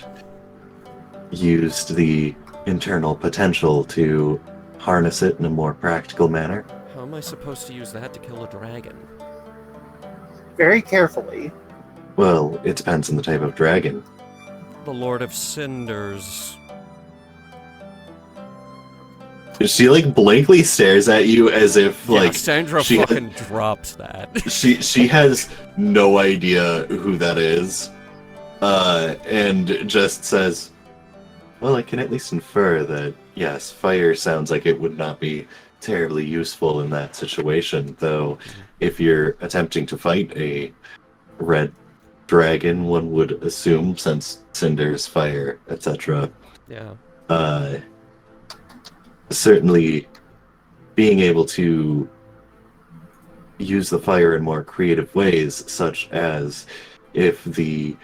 used the internal potential to harness it in a more practical manner? How am I supposed to use that to kill a dragon? Very carefully. Well, it depends on the type of dragon. The Lord of Cinders. She, like, blankly stares at you as if, like... Yeah, Sandra she fucking drops that. She has no idea who that is. And just says, well, I can at least infer that, yes, fire sounds like it would not be terribly useful in that situation, though if you're attempting to fight a red dragon, one would assume, since cinders, fire, etc. Yeah. Certainly being able to use the fire in more creative ways, such as if the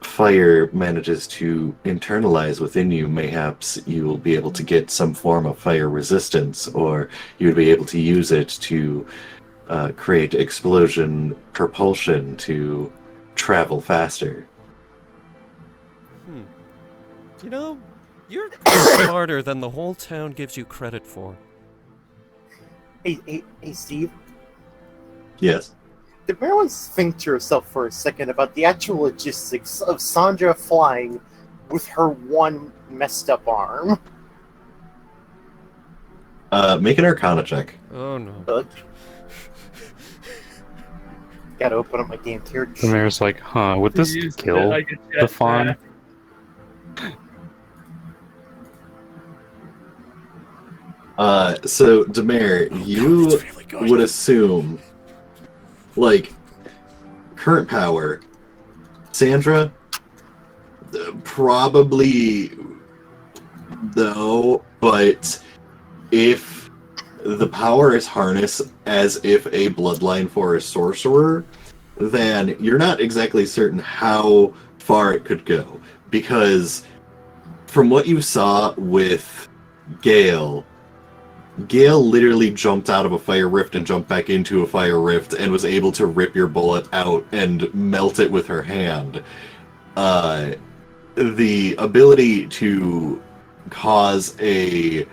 fire manages to internalize within you, mayhaps you will be able to get some form of fire resistance, or you would be able to use it to create explosion propulsion to travel faster. You know, you're smarter than the whole town gives you credit for. Hey, Steve. Yes. Did Marilyn think to herself for a second about the actual logistics of Sandra flying with her one messed up arm? Make an Arcana check. Oh no. Gotta open up my damn character The sheet. mayor's like, huh, would this Use kill like a the fawn? So, Demare, you would assume, like, current power, Sandra, probably no, but if the power is harnessed as if a bloodline for a sorcerer, then you're not exactly certain how far it could go. Because from what you saw with Gale literally jumped out of a fire rift and jumped back into a fire rift and was able to rip your bullet out and melt it with her hand. The ability to cause a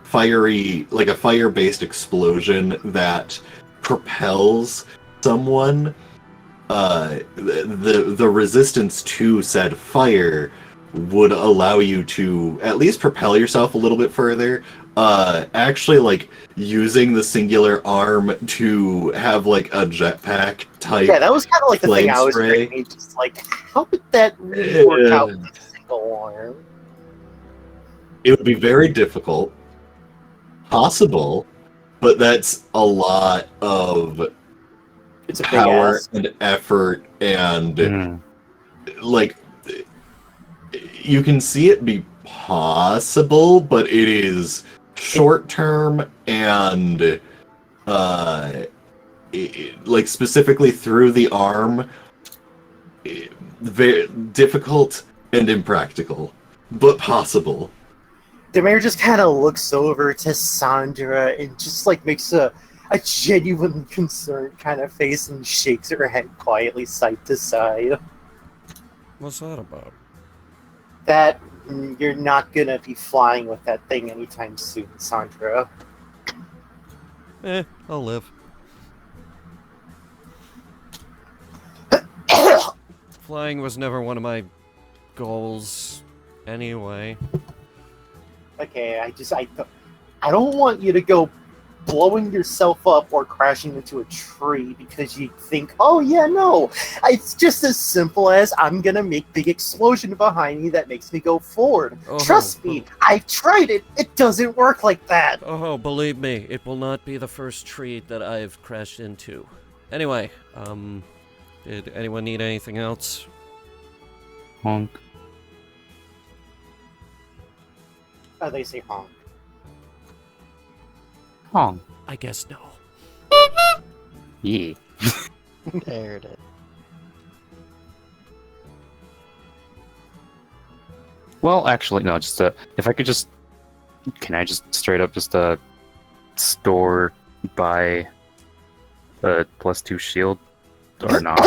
fire-based explosion that propels someone, the resistance to said fire would allow you to at least propel yourself a little bit further. Actually, like, using the singular arm to have, like, a jetpack type. Yeah, that was kind of like the thing I was spray. thinking. Just like, how would that really work out with a single arm? It would be very difficult. Possible, but that's a lot of It's a big power ass. and effort and, Hmm. like, you can see it be possible, but it is short term and like specifically through the arm, very difficult and impractical, but possible. The mayor just kind of looks over to Sandra and just like makes a genuine concerned kind of face and shakes her head quietly side to side. What's that about? That you're not gonna be flying with that thing anytime soon, Sandra. I'll live. Flying was never one of my goals anyway. Okay, I don't want you to go blowing yourself up or crashing into a tree because you think, oh yeah, no, it's just as simple as I'm gonna make big explosion behind me that makes me go forward. Oh. Trust me, I've tried it. It doesn't work like that. Oh, believe me, it will not be the first tree that I've crashed into. Anyway, did anyone need anything else? Honk. Oh, they say honk. Honk. I guess no. Yeah. There it is. Well, actually, no, just if I could just... Can I just straight up just store buy a +2 shield? Or not?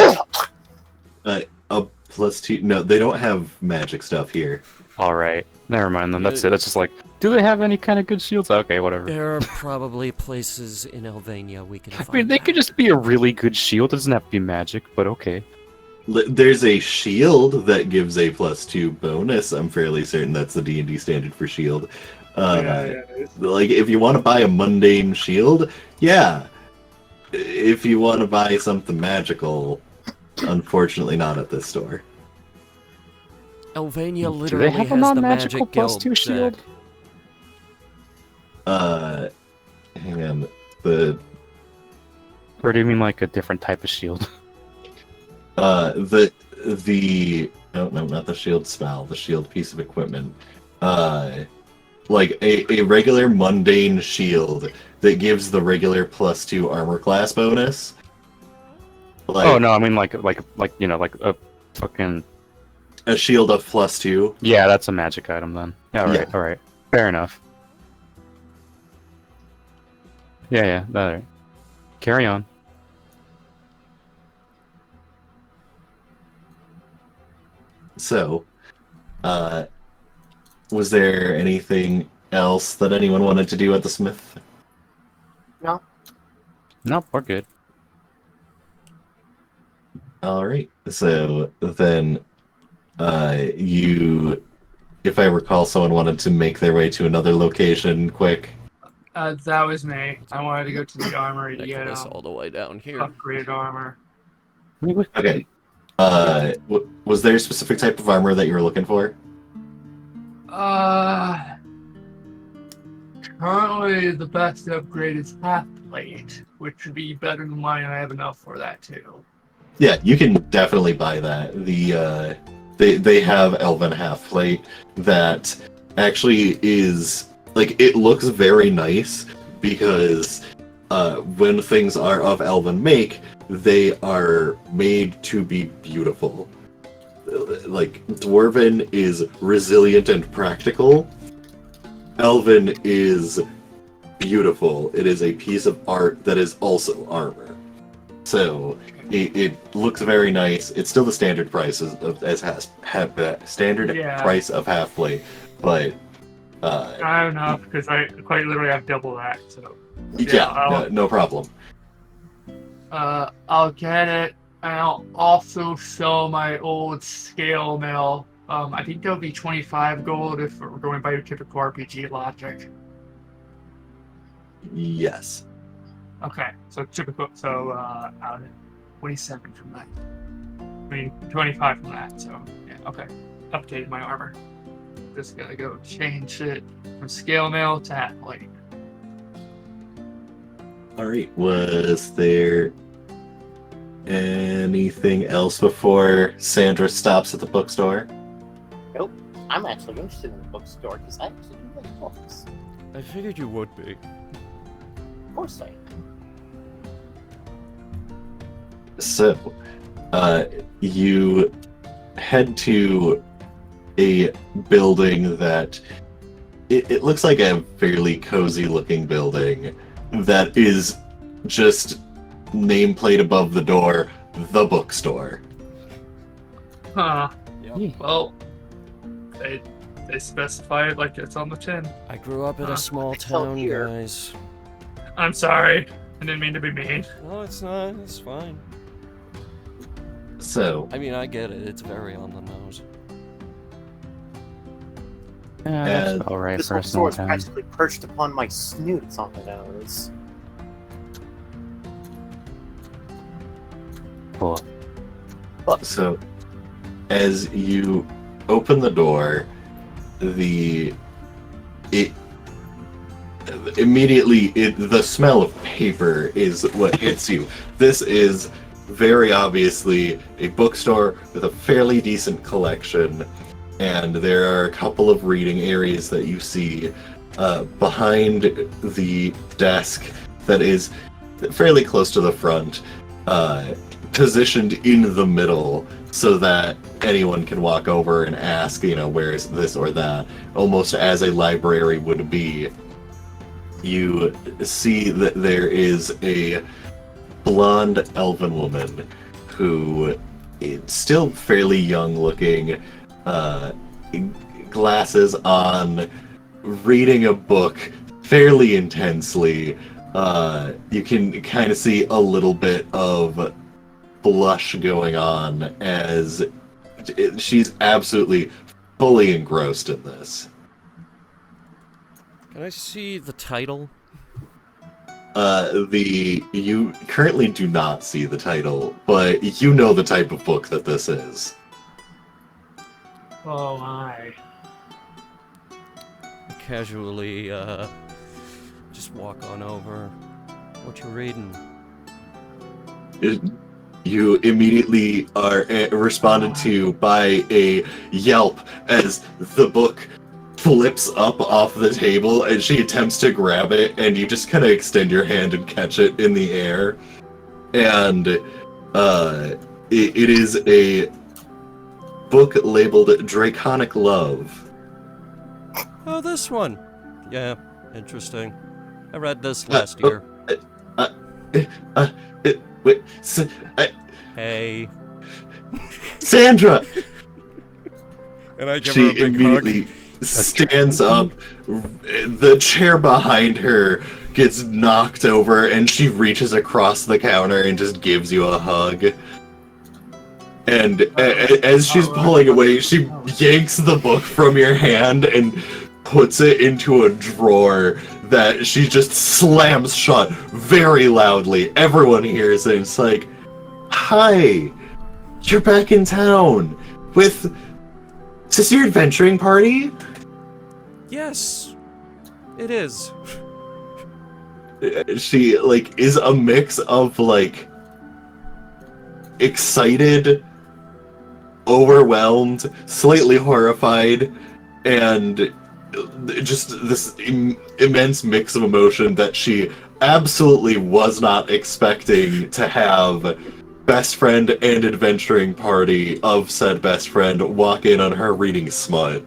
A +2. No, they don't have magic stuff here. Alright. Never mind then, that's it. That's just like, do they have any kind of good shields? Okay, whatever. There are probably places in Elvania we can find. I mean, they could just be a really good shield. It doesn't have to be magic, but okay. There's a shield that gives a +2 bonus. I'm fairly certain that's the D&D standard for shield. Like, if you want to buy a mundane shield, yeah. If you want to buy something magical, unfortunately not at this store. Elvania Do literally they have a has the non-magical magic guild. +2 shield? Zach. Hang on. The Or do you mean like a different type of shield? no, not the shield spell, the shield piece of equipment. Like a regular mundane shield that gives the regular +2 armor class bonus. Like, Oh no, I mean like you know, like a fucking... a shield of +2. Yeah, that's a magic item then. Alright, Yeah. alright. Fair enough. Yeah, alright. Carry on. So, was there anything else that anyone wanted to do at the Smith? No. No, we're good. All right. So then, you, if I recall, someone wanted to make their way to another location quick. That was me. I wanted to go to the armory to get Nicholas all the way down here. upgraded armor. Okay. Was there a specific type of armor that you were looking for? Currently the best upgrade is half plate, which would be better than mine, and I have enough for that too. Yeah, you can definitely buy that. They have Elven half plate that actually is like, it looks very nice because when things are of Elven make, they are made to be beautiful. Like, Dwarven is resilient and practical. Elven is beautiful. It is a piece of art that is also armor. So it looks very nice. It's still the standard price standard Yeah. price of half plate, but I have enough because I quite literally have double that. So no problem. I'll get it, and I'll also sell my old scale mill. I think that'll be 25 gold if we're going by your typical RPG logic. Yes. Okay, so typical. So out of 27 from that. I mean 25 from that. So yeah, okay. Updated my armor. Just gotta go change it from scale mail to half plate. All right. Was there anything else before Sandra stops at the bookstore? Nope. I'm actually interested in the bookstore because I actually do like books. I figured you would be. Of course I am. So, you head to a building that it looks like a fairly cozy looking building that is just nameplate above the door, the bookstore. Huh. Yep. Well, they specify it like it's on the tin. I grew up in a small tell town, here. guys. I'm sorry. I didn't mean to be mean. No, it's not. It's fine. So, I mean, I get it. It's very on the nose. Yeah, that's And about right This for a bookstore small is town. practically perched upon my snoot. It's on the nose. Cool. so as you open the door, the smell of paper is what hits you. This is very obviously a bookstore with a fairly decent collection, and there are a couple of reading areas that you see behind the desk that is fairly close to the front, positioned in the middle so that anyone can walk over and ask, where is this or that, almost as a library would be. You see that there is a blonde elven woman who is still fairly young looking, glasses on, reading a book fairly intensely. You can kind of see a little bit of blush going on as she's absolutely fully engrossed in this. Can I see the title? You currently do not see the title, but you know the type of book that this is. Oh my. Casually, just walk on over. What you reading? You immediately are responded to by a yelp as the book flips up off the table and she attempts to grab it, and you just kind of extend your hand and catch it in the air. And it is a book labeled Draconic Love. Oh, this one. Yeah, interesting. I read this last year. Wait, Hey. Sandra! And I give her a She big immediately stands up. The chair behind her gets knocked over, and she reaches across the counter and just gives you a hug. And as she's pulling away, she yanks the book from your hand and puts it into a drawer that she just slams shut very loudly. Everyone hears it. It's like, "Hi, you're back in town with... Is this your adventuring party?" Yes, it is. She, like, is a mix of, like, excited, overwhelmed, slightly horrified, and just this immense mix of emotion that she absolutely was not expecting to have best friend and adventuring party of said best friend walk in on her reading smut.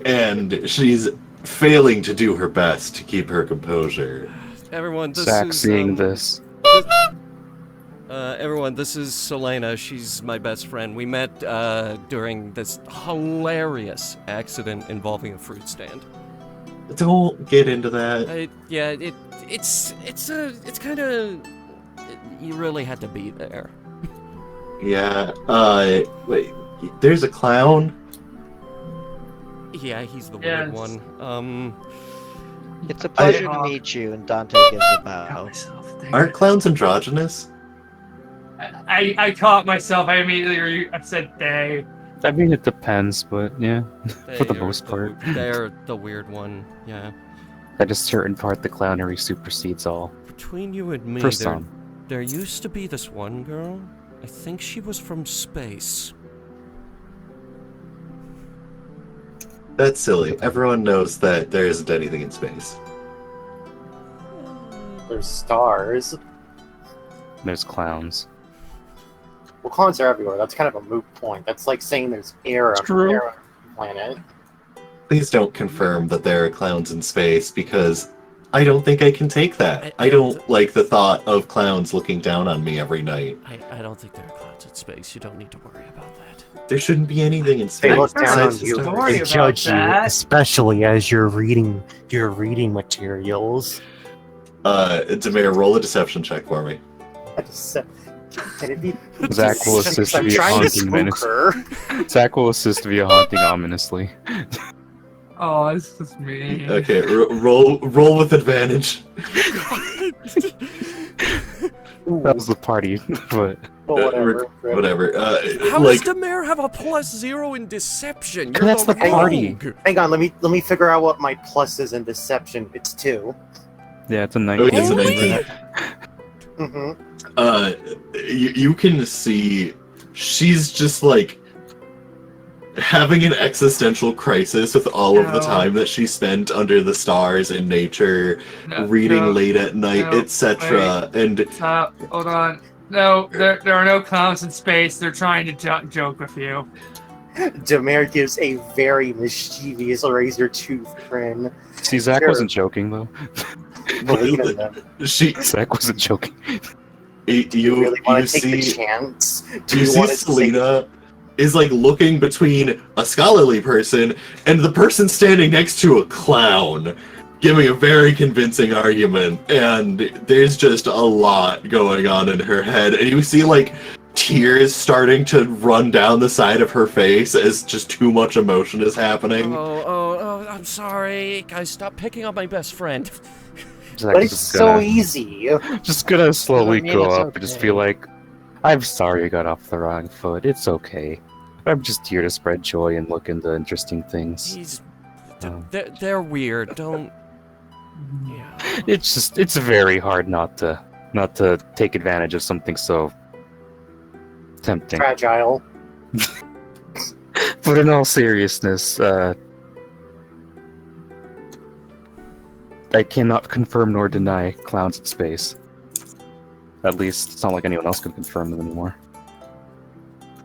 And she's failing to do her best to keep her composure. Everyone, this Zach is seeing this. everyone, this is Selena. She's my best friend. We met during this hilarious accident involving a fruit stand. Don't get into that. It's kind of, you really had to be there. Yeah, wait, there's a clown? Yeah, he's the Yes. weird one. It's a pleasure to meet you, and Dante gives a bow. Aren't clowns androgynous? I caught myself. I immediately said they. I mean, it depends, but yeah, for the They're most part. They're the weird one, yeah. At a certain part, the clownery supersedes all. Between you and me, For some. there used to be this one girl. I think she was from space. That's silly. Everyone knows that there isn't anything in space. There's stars. There's clowns. Well, clowns are everywhere. That's kind of a moot point. That's like saying there's air on True. the planet. Please don't confirm that there are clowns in space, because I don't think I can take that. I don't like the thought of clowns looking down on me every night. I don't think there are clouds in space. You don't need to worry about that. There shouldn't be anything in space. They look down on besides you the Don't stars. worry and about judge you, that. especially as you're reading your reading materials. Demir, roll a deception check for me. I just said, can it be? Zach will assist I'm via trying to haunting spook menace. her. Zach will assist via haunting ominously. Oh, this is me. Okay, roll with advantage. That was the party, but But whatever. Whatever. How Like, does Demare have a +0 in deception? You're That's the party. rogue. Hang on, let me figure out what my plus is in deception. It's 2. yeah, it's a oh, 19. it's an Holy- 19. Mm-hmm. You can see she's just like having an existential crisis with all of the No. time that she spent under the stars in nature, No, reading no, late at night, no, etc. And Stop. Hold on. No, there are no clowns in space. They're trying to joke with you. Demare gives a very mischievous razor tooth grin. See, Zach Sure. wasn't joking, though. Believe in them. she, Zach wasn't joking. You really want you to take the see, chance? you see want to Selena is like looking between a scholarly person and the person standing next to a clown, giving a very convincing argument, and there's just a lot going on in her head, and you see like tears starting to run down the side of her face as just too much emotion is happening. Oh, I'm sorry. Guys, stop picking on my best friend. Zach But is it's just so gonna, easy. just gonna slowly I mean, go it's up and just okay. be like, I'm sorry I got off the wrong foot. It's okay. I'm just here to spread joy and look into interesting things. He's... Oh. They're weird. Don't... Yeah. It's very hard not to take advantage of something so tempting. Fragile. But in all seriousness, I cannot confirm nor deny clowns in space. At least it's not like anyone else can confirm them anymore.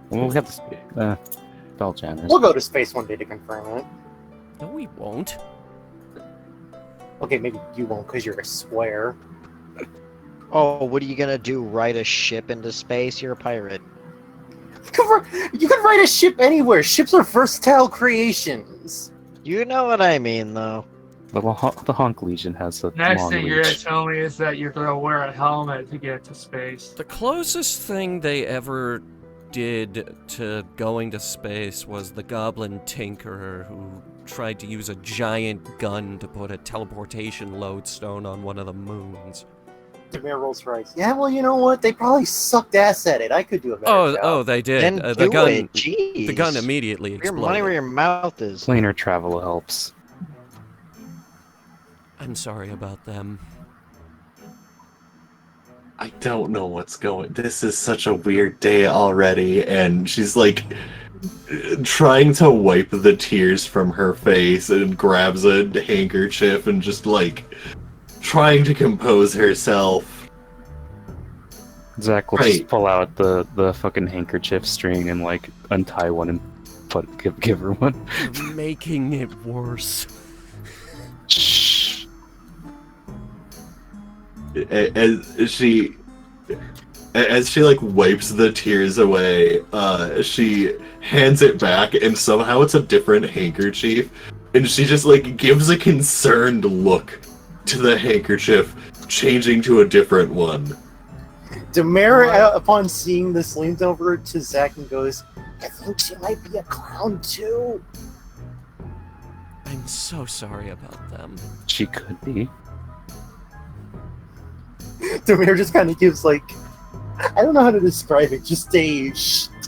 Well, we have this. Belljanners. We'll go to space one day to confirm it. No, we won't. Okay, maybe you won't because you're a square. Oh, what are you gonna do? Ride a ship into space? You're a pirate. You can ride a ship anywhere. Ships are versatile creations. You know what I mean, though. The Honk Legion has a Next long thing you're gonna reach. tell me is that you're gonna wear a helmet to get to space. The closest thing they ever did to going to space was the Goblin Tinkerer, who tried to use a giant gun to put a teleportation lodestone on one of the moons. Demir rolls her eyes. Yeah, well, you know what? They probably sucked ass at it. I could do a better job. Oh, they did. Then The do gun, it. Jeez. the gun immediately Your exploded. money where your mouth is. Planar travel helps. I'm sorry about them. I don't know what's going. This is such a weird day already, and she's like trying to wipe the tears from her face and grabs a handkerchief and just like trying to compose herself. Zach will just pull out the fucking handkerchief string and like untie one and give her one. You're making it worse. Shh. As she like wipes the tears away, she hands it back, and somehow it's a different handkerchief, and she just like gives a concerned look to the handkerchief, changing to a different one. Demir, upon seeing this, leans over to Zach and goes, I think she might be a clown too. I'm so sorry about them. She could be. Demir just kind of gives like, I don't know how to describe it, just a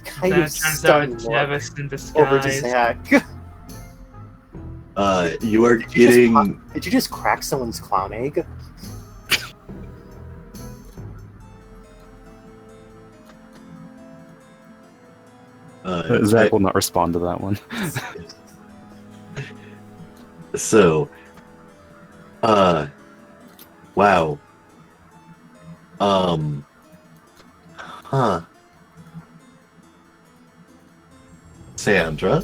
kind That of turns out stunned it's look Jevis in over to disguise. Zach. You are Did you just getting. Did you just crack someone's clown egg? Zach will not respond to that one. So, wow. Sandra,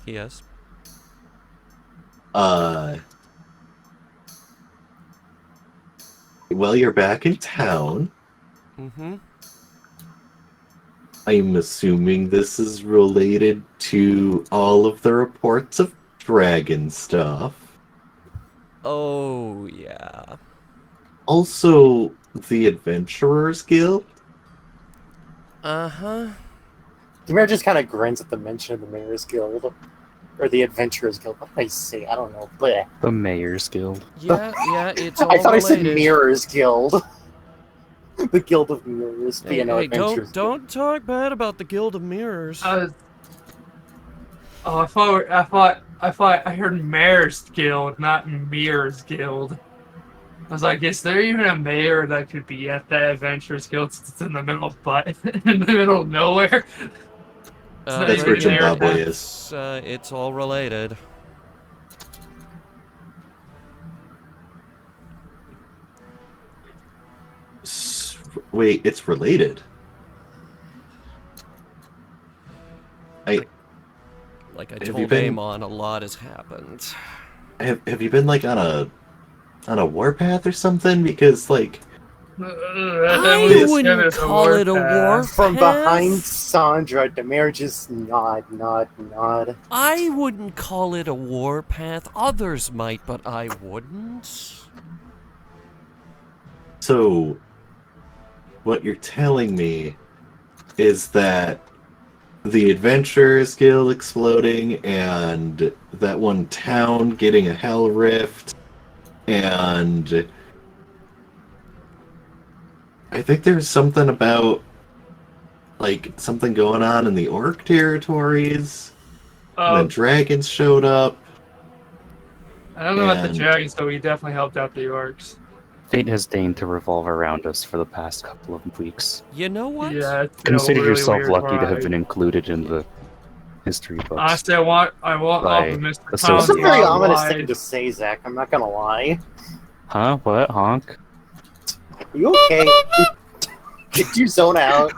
Yes. well, you're back in town. Mm-hmm. I'm assuming this is related to all of the reports of dragon stuff. Oh, yeah. Also, the Adventurers Guild. Uh-huh. Demir just kind of grins at the mention of the Mayor's Guild. Or the Adventurers Guild. What did I say? I don't know. Bleh. The Mayor's Guild. Yeah, it's all I thought I said related. Mirrors Guild. The Guild of Mirrors. Hey, P&O hey, Adventures. don't talk bad about the Guild of Mirrors. I thought I heard Mayor's Guild, not Mirror's Guild. I was like, is there even a mayor that could be at that Adventurers Guild since it's in the middle of in the middle of nowhere? That's where Zimbabwe is. It's all related. Wait, it's related. Like I Have you told been- Amon, a lot has happened. Have you been like on a warpath or something? Because like I wouldn't call it a war. From behind Sandra, Demir just nod. I wouldn't call it a warpath. Others might, but I wouldn't. So, what you're telling me is that the Adventurers Guild exploding and that one town getting a hell rift, and I think there's something about like something going on in the orc territories. And then dragons showed up. I don't know about the and- dragons, but we definitely helped out the orcs. Fate has deigned to revolve around us for the past couple of weeks. You know what? Yeah, it's been a Consider really yourself weird lucky to have ride. been included in the history books. Honestly, I want all By of Mr. That's association. a Tom's very Yeah. ominous wide. thing to say, Zach. I'm not gonna lie. Huh? What? Honk? Are you okay? Did you zone out?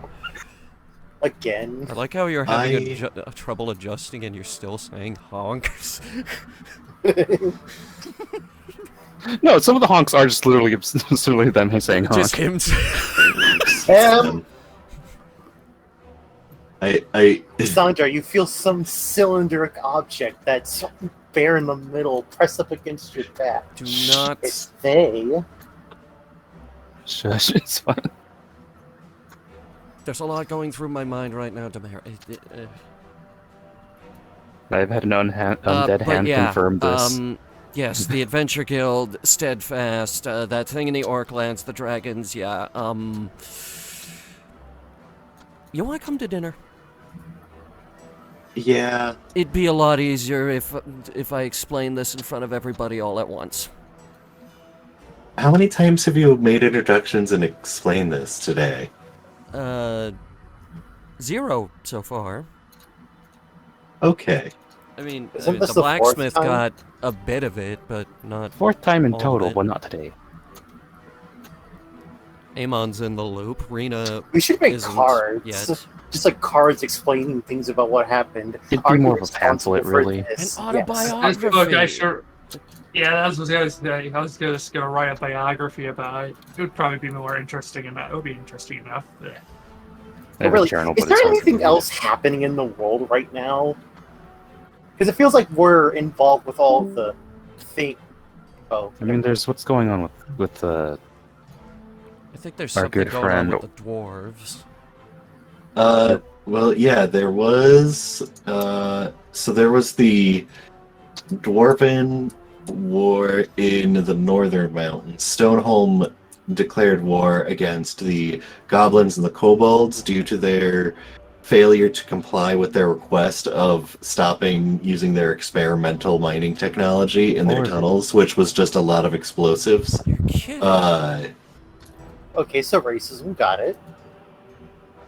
Again? I like how you're having trouble adjusting and you're still saying honks. No, some of the honks are just literally them saying honk. Just him. Em! Sandra, you feel some cylindric object that's bare in the middle, pressed up against your back. Do not. It's they. Shush, it's fine. There's a lot going through my mind right now, Demare. I've had an undead but hand yeah, confirm this. Yes, the Adventure Guild, Steadfast, that thing in the Orklands, the dragons, yeah, You want to come to dinner? Yeah. It'd be a lot easier if I explained this in front of everybody all at once. How many times have you made introductions and explained this today? 0 so far. Okay. I mean, Isn't this the the fourth blacksmith time? got a bit of it, but not... 4th time in all of total, it. but not today. Amon's in the loop. Rena We should make isn't cards. yet. Just like cards explaining things about what happened. It'd Are be you more of a responsible pamphlet, for really. this? An Yes. autobiography. This book, I sure. Yeah, that's what I was saying. I was just gonna write a biography about it. It would probably be more interesting enough. It would be interesting enough. Yeah. I have Really, a journal, is but there it's hard for me anything to else happening in the world right now? Because it feels like we're involved with all the thing. Oh, I mean, there's what's going on with I think there's our something good going friend- on with the dwarves. Well, yeah, there was, so there was the Dwarven War in the Northern Mountains. Stoneholm declared war against the goblins and the kobolds due to their failure to comply with their request of stopping using their experimental mining technology in their Or- tunnels, which was just a lot of explosives. You're kidding. okay, so racism, got it.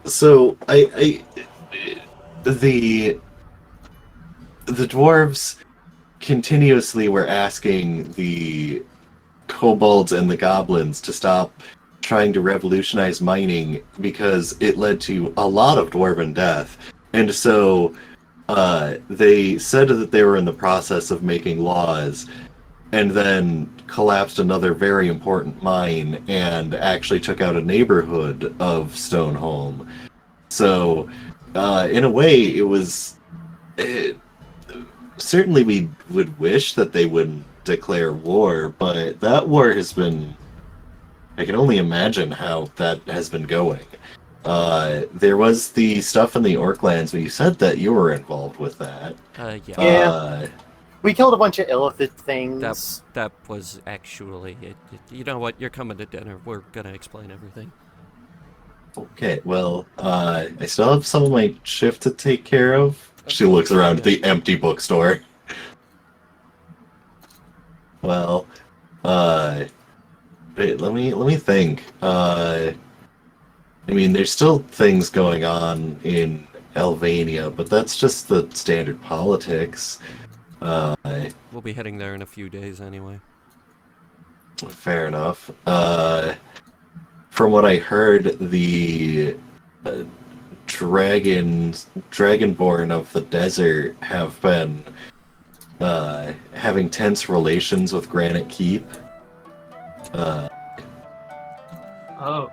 So the dwarves continuously were asking the kobolds and the goblins to stop trying to revolutionize mining because it led to a lot of dwarven death. And so they said that they were in the process of making laws and then collapsed another very important mine and actually took out a neighborhood of Stoneholm. So, in a way, it was... certainly we would wish that they wouldn't declare war, but that war has been... I can only imagine how that has been going. There was the stuff in the Orklands, but you said that you were involved with that. Yeah. Yeah. We killed a bunch of illithid things. That was actually it. You know what? You're coming to dinner. We're gonna explain everything. Okay, well, I still have some of my shift to take care of. She looks around the empty bookstore. Well, wait, let me think. I mean, there's still things going on in Albania, but that's just the standard politics. We'll be heading there in a few days anyway. Fair enough. From what I heard, the Dragonborn of the desert have been having tense relations with Granite Keep. Oh,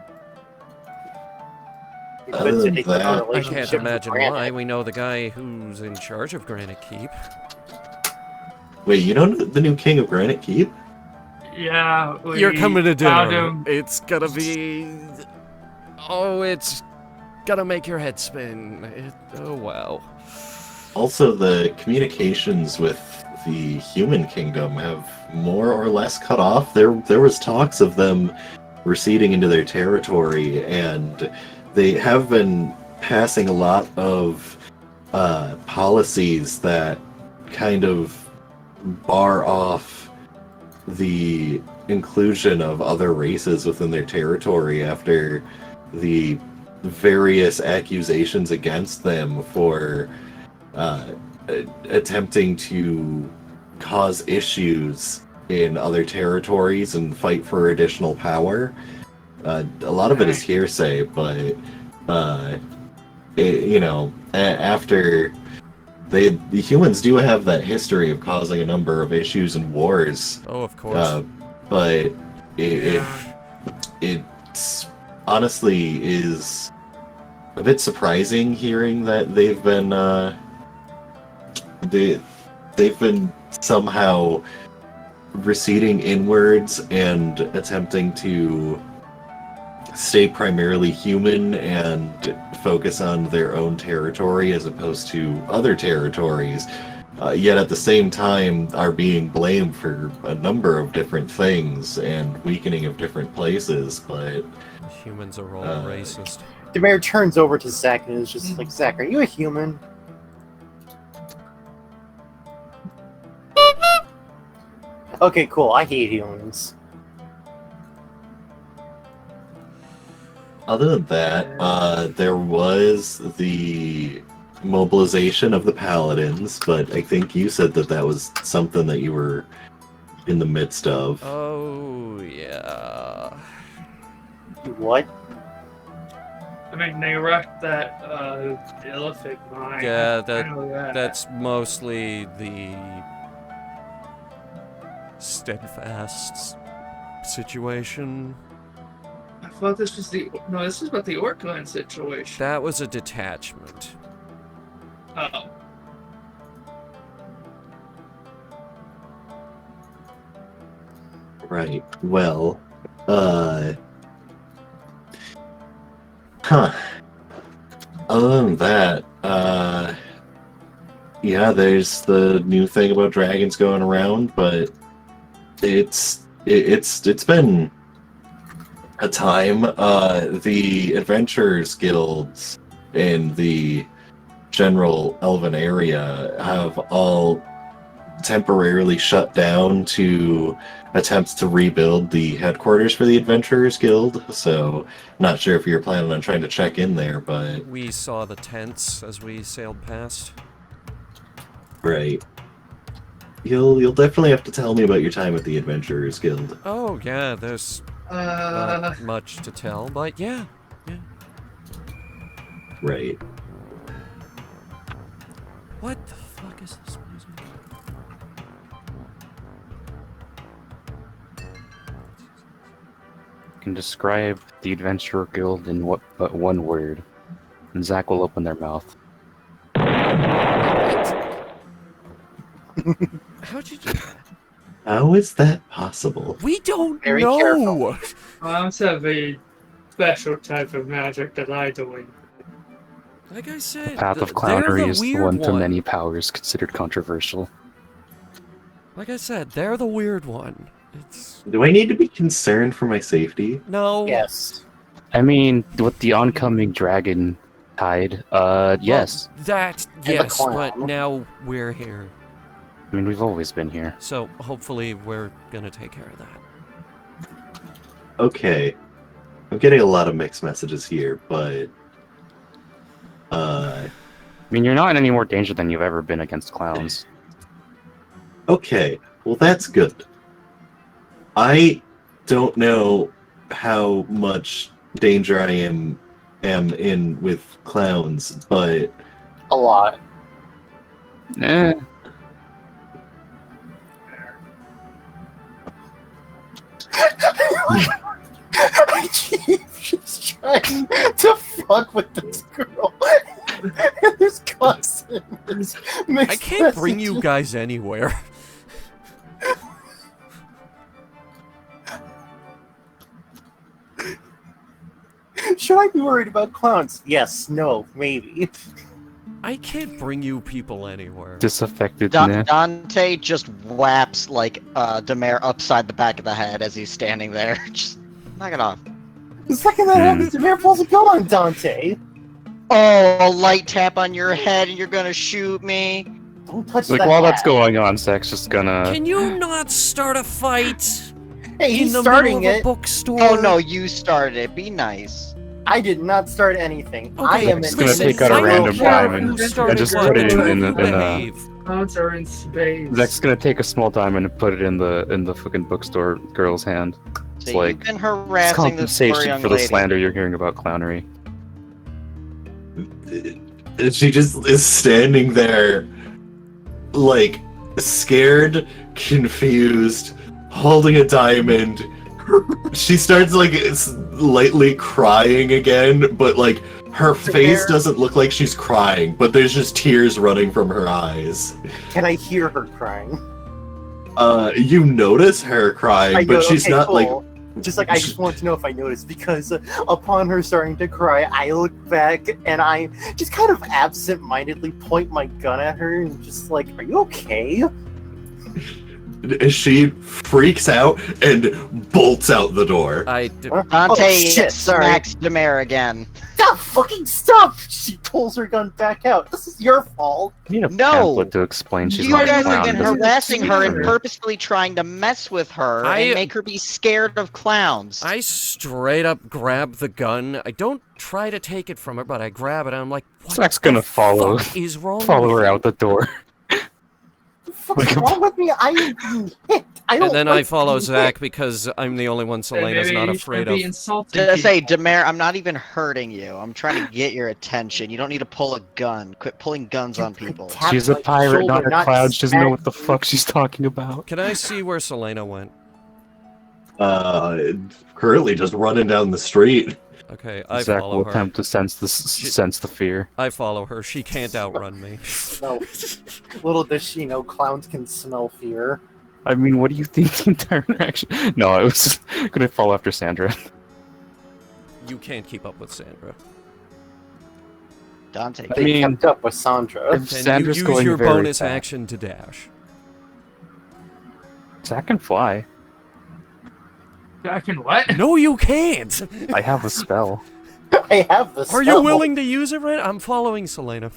Other than that, I can't imagine why. We know the guy who's in charge of Granite Keep. wait, you know the new king of Granite Keep? yeah. You're coming to found dinner. him. It's gonna be... Oh, it's gonna make your head spin. Oh, wow. Also, the communications with the human kingdom have more or less cut off. There was talks of them receding into their territory, and they have been passing a lot of policies that kind of bar off the inclusion of other races within their territory after the various accusations against them for attempting to cause issues in other territories and fight for additional power. A lot of it is hearsay, but after the humans do have that history of causing a number of issues and wars, Oh, of course. but it's honestly is a bit surprising hearing that they've been somehow receding inwards and attempting to stay primarily human and focus on their own territory as opposed to other territories. Yet at the same time are being blamed for a number of different things and weakening of different places, but Humans are all racist. The mayor turns over to Zach and is just like, Zach, are you a human? Okay, cool. I hate humans. other than that, there was the mobilization of the paladins, but I think you said that that was something that you were in the midst of. Oh, yeah. What? I mean, they wrecked that elephant mine. Yeah, I know that's mostly the steadfast situation. I thought this was this is about the Orkland situation. That was a detachment. Oh. Right. Well, other than that, yeah, there's the new thing about dragons going around, but it's been a time. The adventurers guilds in the general elven area have all temporarily shut down to attempt to rebuild the headquarters for the Adventurers Guild, so not sure if you're planning on trying to check in there, but... We saw the tents as we sailed past. Right. You'll definitely have to tell me about your time at the Adventurers Guild. Oh, yeah, there's not much to tell, but yeah. Right. What the fuck is this music? Can describe the Adventurer Guild in but one word, and Zach will open their mouth. How'd you do that? How is that possible? We don't Very know! careful. Clowns have a special type of magic that I don't. Like I said, Path of they're Clownery is the weird one to many powers considered controversial. Like I said, they're the weird one. It's... Do I need to be concerned for my safety? No. Yes. I mean, with the oncoming dragon tide, yes. That, the yes, clown. but now we're here. I mean, we've always been here. So hopefully we're gonna take care of that. Okay. I'm getting a lot of mixed messages here, but... I mean, you're not in any more danger than you've ever been against clowns. Okay, well that's good. I don't know how much danger I am in with clowns, but A lot. Eh. I keep just trying to fuck with this girl. And there's constant mixed I can't bring you messages. guys anywhere. Should I be worried about clowns? Yes, no, maybe. I can't bring you people anywhere. Disaffected, nah. Dante just whaps like Demare upside the back of the head as he's standing there. Just knock it off. The second that happens, the mayor pulls a gun on Dante. Oh, a light tap on your head and you're gonna shoot me. Don't touch Like, that while that's hat. going on, Zach's just gonna... Can you not start a fight Hey, in he's the starting middle of a it. bookstore? Oh no, you started it. Be nice. I did not start anything. I Okay, am just an gonna listen, take out a I don't random care diamond who and started just what, put it in but a- behave. Clowns are in space. Zach's gonna take a small diamond and put it in the fucking bookstore girl's hand. It's So like, you've been it's harassing this poor compensation young for the lady. slander you're hearing about clownery. she just is standing there, like, scared, confused, holding a diamond. She starts, like, lightly crying again, but, like, Her face doesn't look like she's crying, but there's just tears running from her eyes. Can I hear her crying? You notice her crying, but she's not cool. Just like I just want to know if I noticed, because upon her starting to cry, I look back and I just kind of absent-mindedly point my gun at her and just like, "Are you okay?" She freaks out and bolts out the door. Dante shit, sorry. smacks Demare again. Stop! Fucking stop! She pulls her gun back out. This is your fault. You need a No! pamphlet to explain she's You not a guys clown. have been Doesn't harassing her and matter. purposefully trying to mess with her and make her be scared of clowns. I straight up grab the gun. I don't try to take it from her, but I grab it and I'm like, what Zach's the gonna follow fuck is wrong follow with her you? out the door. What's wrong with me? I am hit. I don't And then like I follow being Zach because I'm the only one Selena's not afraid of. Did I say, Demare, I'm not even hurting you. I'm trying to get your attention. You don't need to pull a gun. Quit pulling guns on people. Tap She's a my pirate, shoulder, not a not clown. She doesn't know smack what the fuck she's talking about. Can I see where Selena went? Currently just running down the street. Okay, I Zach follow will her. attempt to sense the fear. I follow her. She can't outrun me. No. Little does she know, clowns can smell fear. I mean, what do you think the entire interaction? No, I was gonna fall after Sandra. You can't keep up with Sandra. Dante, I They mean, kept up with Sandra. if Can Sandra's you use going your very bonus fast, action to dash? Zach can fly. I can what? No, you can't! I have a spell. I have this. Are you willing to use it right? I'm following Selena.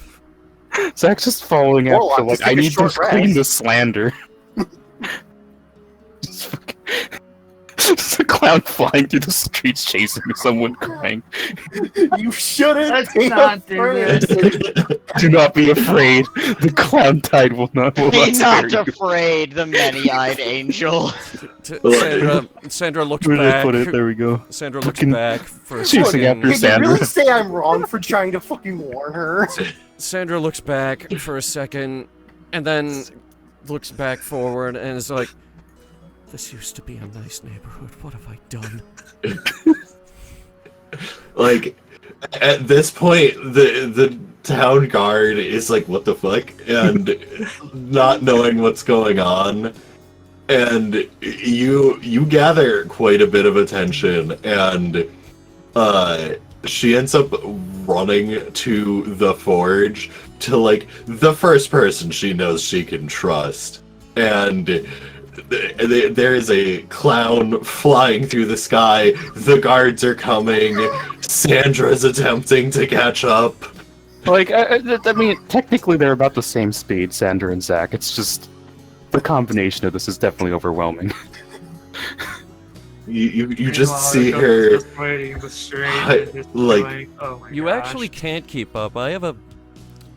Zach's just following after, Warlock, like, just I take a need to short clean rest. the slander. Just a clown flying through the streets chasing someone crying. You shouldn't Let's be not do afraid. Do not be afraid. The clown tide will not be spare not you. afraid, the many-eyed angel. Sandra looks Where did I back. put it? There we go. Sandra looks Fucking back for a chasing second. after Can you Sandra. really say I'm wrong for trying to fucking warn her? Sandra looks back for a second, and then looks back forward and is like, "This used to be a nice neighborhood. What have I done?" Like, at this point, the town guard is like, what the fuck? And not knowing what's going on. And you gather quite a bit of attention, and she ends up running to the forge to, like, the first person she knows she can trust. And there is a clown flying through the sky. The guards are coming. Sandra's attempting to catch up. Like, I mean, technically they're about the same speed, Sandra and Zach. It's just the combination of this is definitely overwhelming. You just see her Just waiting, but straight, I- just like- oh my You gosh. actually can't keep up. I have a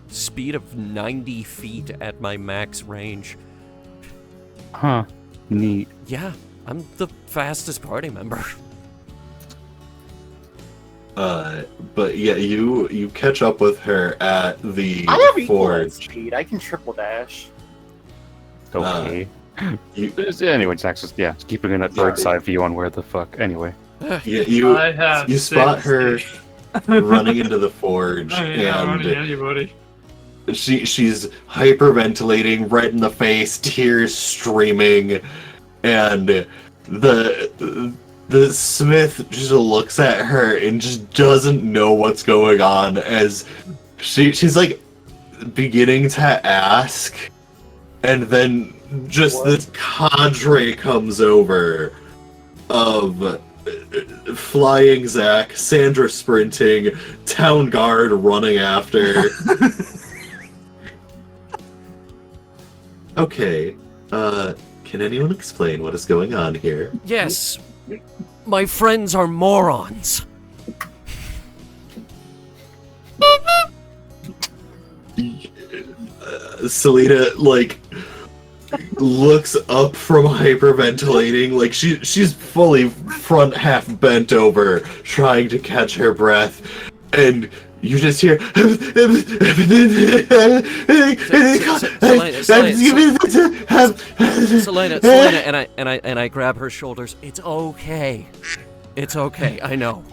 speed of 90 feet at my max range. Huh. Neat. Yeah, I'm the fastest party member. But yeah, you catch up with her at the I have equal forge. speed. I can triple dash. Okay. You, Anyway, Zach's just, yeah, keeping a bird's eye view on where the fuck. Anyway. you I have you spot her 60. running into the forge, I mean, not running and anybody. she's hyperventilating, red in the face, tears streaming, and the smith just looks at her and just doesn't know what's going on as she's like beginning to ask, and then just What? this cadre comes over of flying Zach, Sandra sprinting, town guard running after. Okay, can anyone explain what is going on here? Yes, my friends are morons. Selena, like, looks up from hyperventilating, like she's fully front half bent over, trying to catch her breath, and you just hear Selena, and I grab her shoulders. It's okay. It's okay. I know.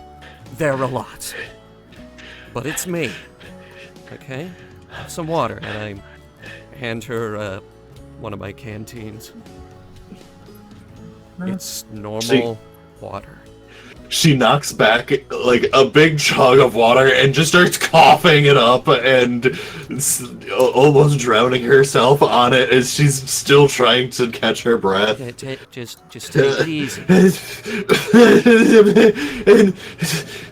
They're a lot. but it's me. Okay? Some water, and I hand her one of my canteens. It's normal water. She knocks back like a big chug of water and just starts coughing it up and almost drowning herself on it as she's still trying to catch her breath. Yeah, just take it easy. And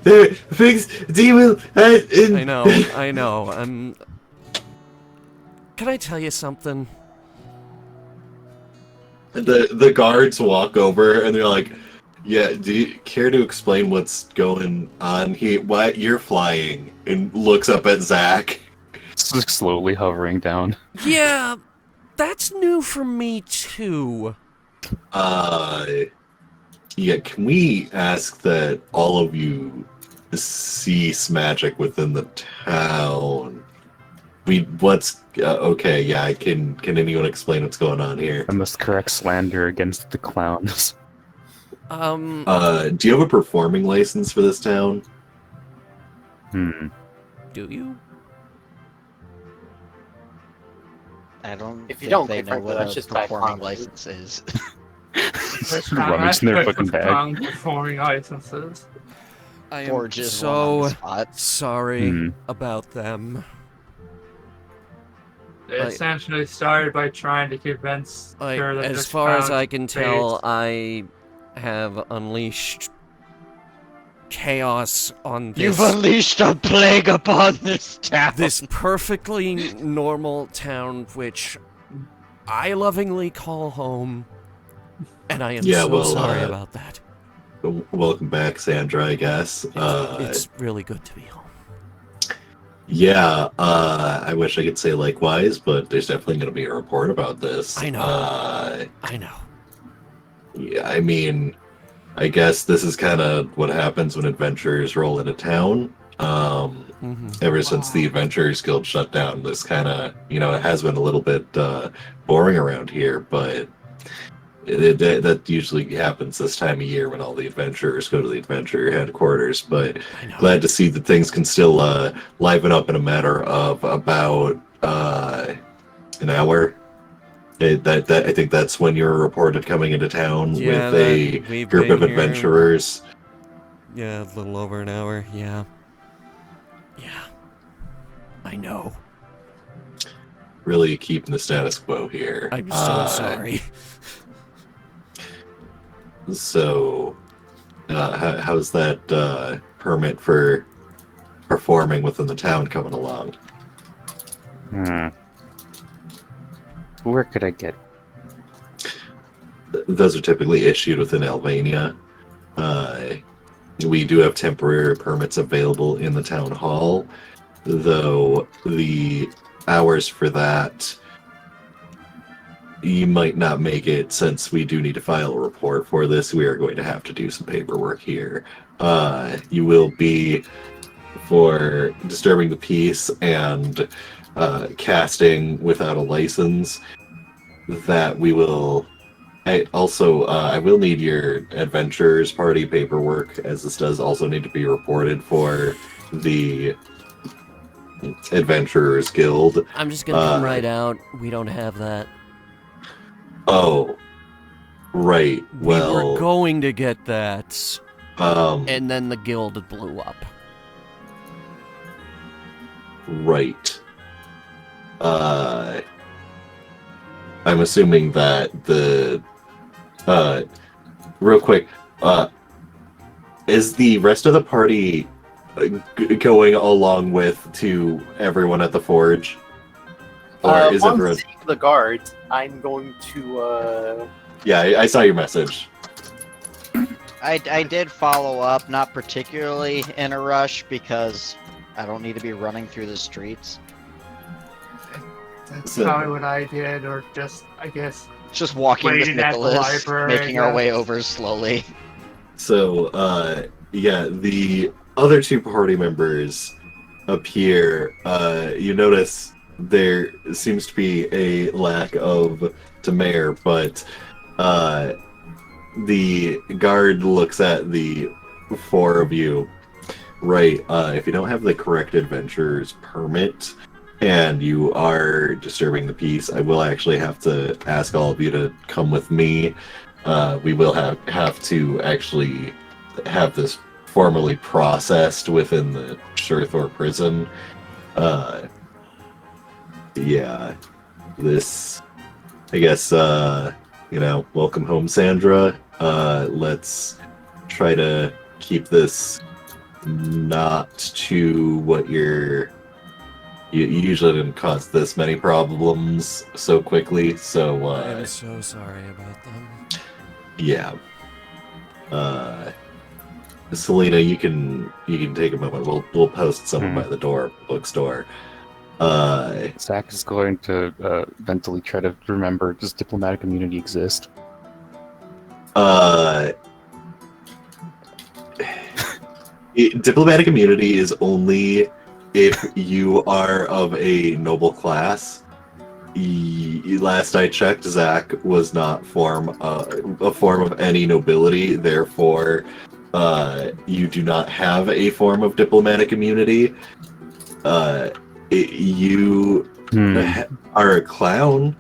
there, fix demon. I know. Can I tell you something? The guards walk over and they're like, "Yeah, do you care to explain what's going on here? Why you're flying?" And looks up at Zach. Slowly hovering down. Yeah, that's new for me too. Yeah, can we ask that all of you cease magic within the town? Okay, yeah, can anyone explain what's going on here? I must correct slander against the clowns. Do you have a performing license for this town? Do you? I don't If you think don't, they quite know frankly, what that's a just by performing proxy. license is. Rummage in their fucking bag. Performing licenses. I am Forges one on the so spot. sorry about them. They essentially started by trying to convince her that As this far as town I can is tell, based- I have unleashed chaos on this. You've unleashed a plague upon this town. This perfectly normal town, which I lovingly call home, and I am sorry about that. Welcome back, Sandra, I guess. It's really good to be home. Yeah, I wish I could say likewise, but there's definitely going to be a report about this. I know. I know. Yeah, I mean, I guess this is kind of what happens when adventurers roll into town. Ever since the Adventurers Guild shut down, this kind of, it has been a little bit boring around here, but that usually happens this time of year when all the adventurers go to the adventure headquarters. But glad to see that things can still liven up in a matter of about an hour. I think that's when you were reported coming into town with a group of adventurers. Yeah, a little over an hour. Yeah. I know. Really keeping the status quo here. I'm so sorry. So, how's that permit for performing within the town coming along? Where could I get? Those are typically issued within Albania. We do have temporary permits available in the town hall, though the hours for that, you might not make it, since we do need to file a report for this. We are going to have to do some paperwork here. You will be for disturbing the peace and casting without a license. That we will. I will need your adventurers party paperwork, as this does also need to be reported for the Adventurers Guild. I'm just gonna come right out. We don't have that. Oh, right. Well, we were going to get that, and then the guild blew up. Right. I'm assuming that real quick, is the rest of the party going along with to everyone at the forge? Or is once everyone... seeing the guards, I'm going to, Yeah, I saw your message. I did follow up, not particularly in a rush, because I don't need to be running through the streets. That's probably what I did, or just, I guess, Just walking with waiting at the Nicholas, library, making our yeah. way over slowly. So, yeah, the other two party members appear. You notice there seems to be a lack of Demare, but the guard looks at the four of you Right. If you don't have the correct adventurer's permit and you are disturbing the peace, I will actually have to ask all of you to come with me. We will have to actually have this formally processed within the Shurthor prison. Yeah. This, I guess, welcome home, Sandra. Let's try to keep this not to what you usually didn't cause this many problems so quickly, so I'm so sorry about them. yeah. Selena, you can take a moment. We'll post someone by the bookstore. Zach is going to mentally try to remember, does diplomatic immunity exist? Diplomatic immunity is only if you are of a noble class. Last I checked, Zach was not a form of any nobility. Therefore, you do not have a form of diplomatic immunity. You are a clown.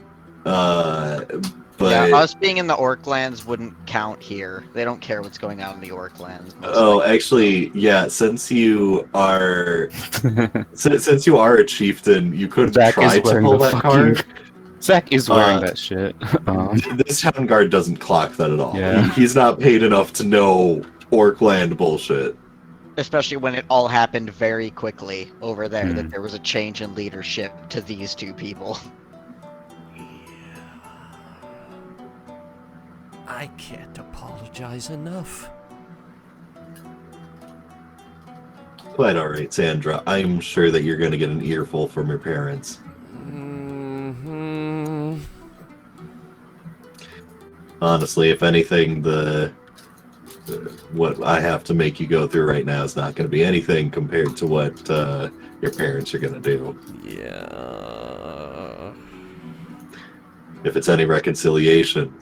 But yeah, us being in the Orklands wouldn't count here. They don't care what's going on in the Orklands. Oh, actually, yeah. Since you are since you are a chieftain, you could try to pull that card. Zach is wearing that shit. This town guard doesn't clock that at all. Yeah. He's not paid enough to know Orkland bullshit. Especially when it all happened very quickly over there, that there was a change in leadership to these two people. I can't apologize enough. Quite all right, Sandra. I'm sure that you're going to get an earful from your parents. Mm-hmm. Honestly, if anything, what I have to make you go through right now is not going to be anything compared to what your parents are going to do. Yeah. If it's any reconciliation,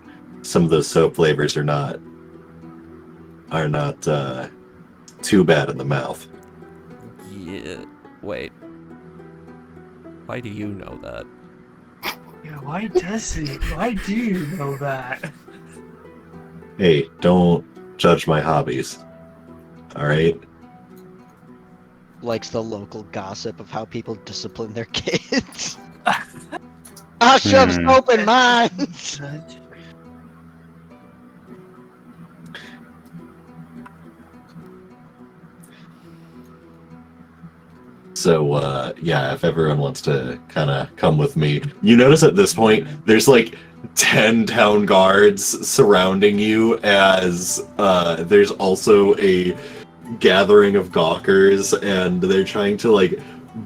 some of those soap flavors are not too bad in the mouth. Yeah. Wait. Why do you know that? Yeah, why do you know that? Hey, don't judge my hobbies. All right? Likes the local gossip of how people discipline their kids. I'll shove soap in mine! So, yeah, if everyone wants to kind of come with me. You notice at this point, there's like 10 town guards surrounding you as there's also a gathering of gawkers, and they're trying to like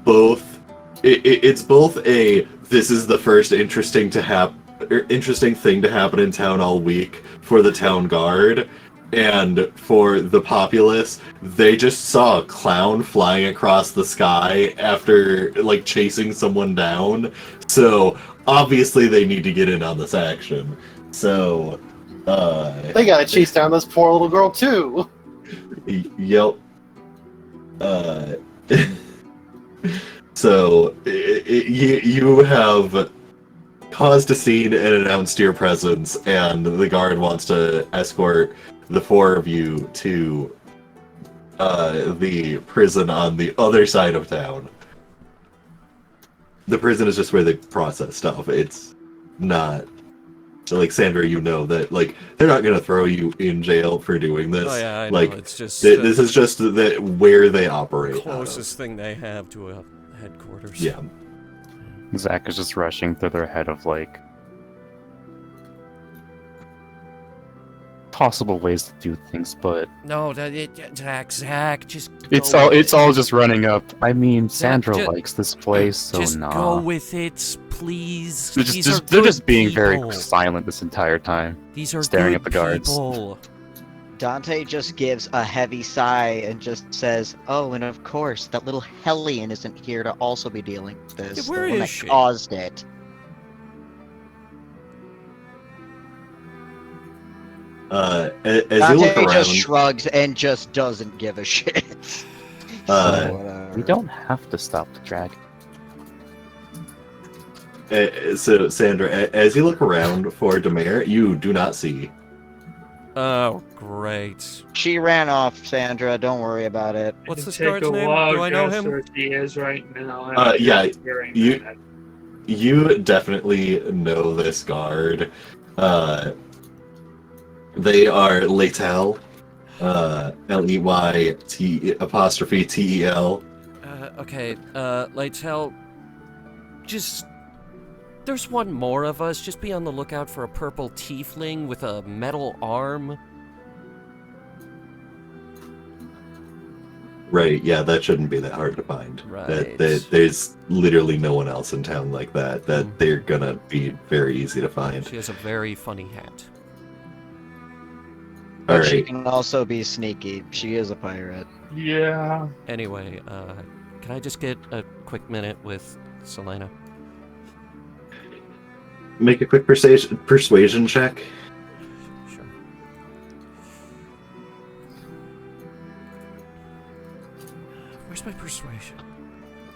both... It's both a, this is the first interesting thing to happen in town all week for the town guard, and for the populace, they just saw a clown flying across the sky after, like, chasing someone down. So, obviously they need to get in on this action. So, They gotta chase down this poor little girl, too! Yep. So, you have caused a scene and announced your presence, and the guard wants to escort the four of you to the prison on the other side of town. The prison is just where they process stuff. It's not... So, like, Sandra, you know that, like, they're not going to throw you in jail for doing this. Oh yeah, I like, know. It's just this is just where they operate. Closest thing they have to a headquarters. Yeah. Zach is just rushing through their head of like possible ways to do things, but No, Zach, just it's go with all it. just running up. I mean, Sandra ju- likes this place, so Just nah. go with it, please. They're These just, are they're good just being very people. silent this entire time. These are staring good at the guards. people. Dante just gives a heavy sigh and just says, "Oh, and of course, that little hellion isn't here to also be dealing with this. Yeah, where the one is that she? caused it." As you look Dante around... just shrugs and just doesn't give a shit. So we don't have to stop the dragon. So, Sandra, as you look around for Demare, you do not see. Oh, great. She ran off, Sandra. Don't worry about it. What's It'd this take guard's a name? while Do I know guess him? where she is right now. Yeah, Hearing you- that. You definitely know this guard. They are Leytel, Leyt''Tel. Okay, Lytel, just... There's one more of us. Just be on the lookout for a purple tiefling with a metal arm. Right, yeah, that shouldn't be that hard to find. Right. There's literally no one else in town like that. They're gonna be very easy to find. She has a very funny hat. But she Alright, can also be sneaky. She is a pirate. Yeah. Anyway, can I just get a quick minute with Selena? make a quick persuasion check. Sure. Where's my persuasion?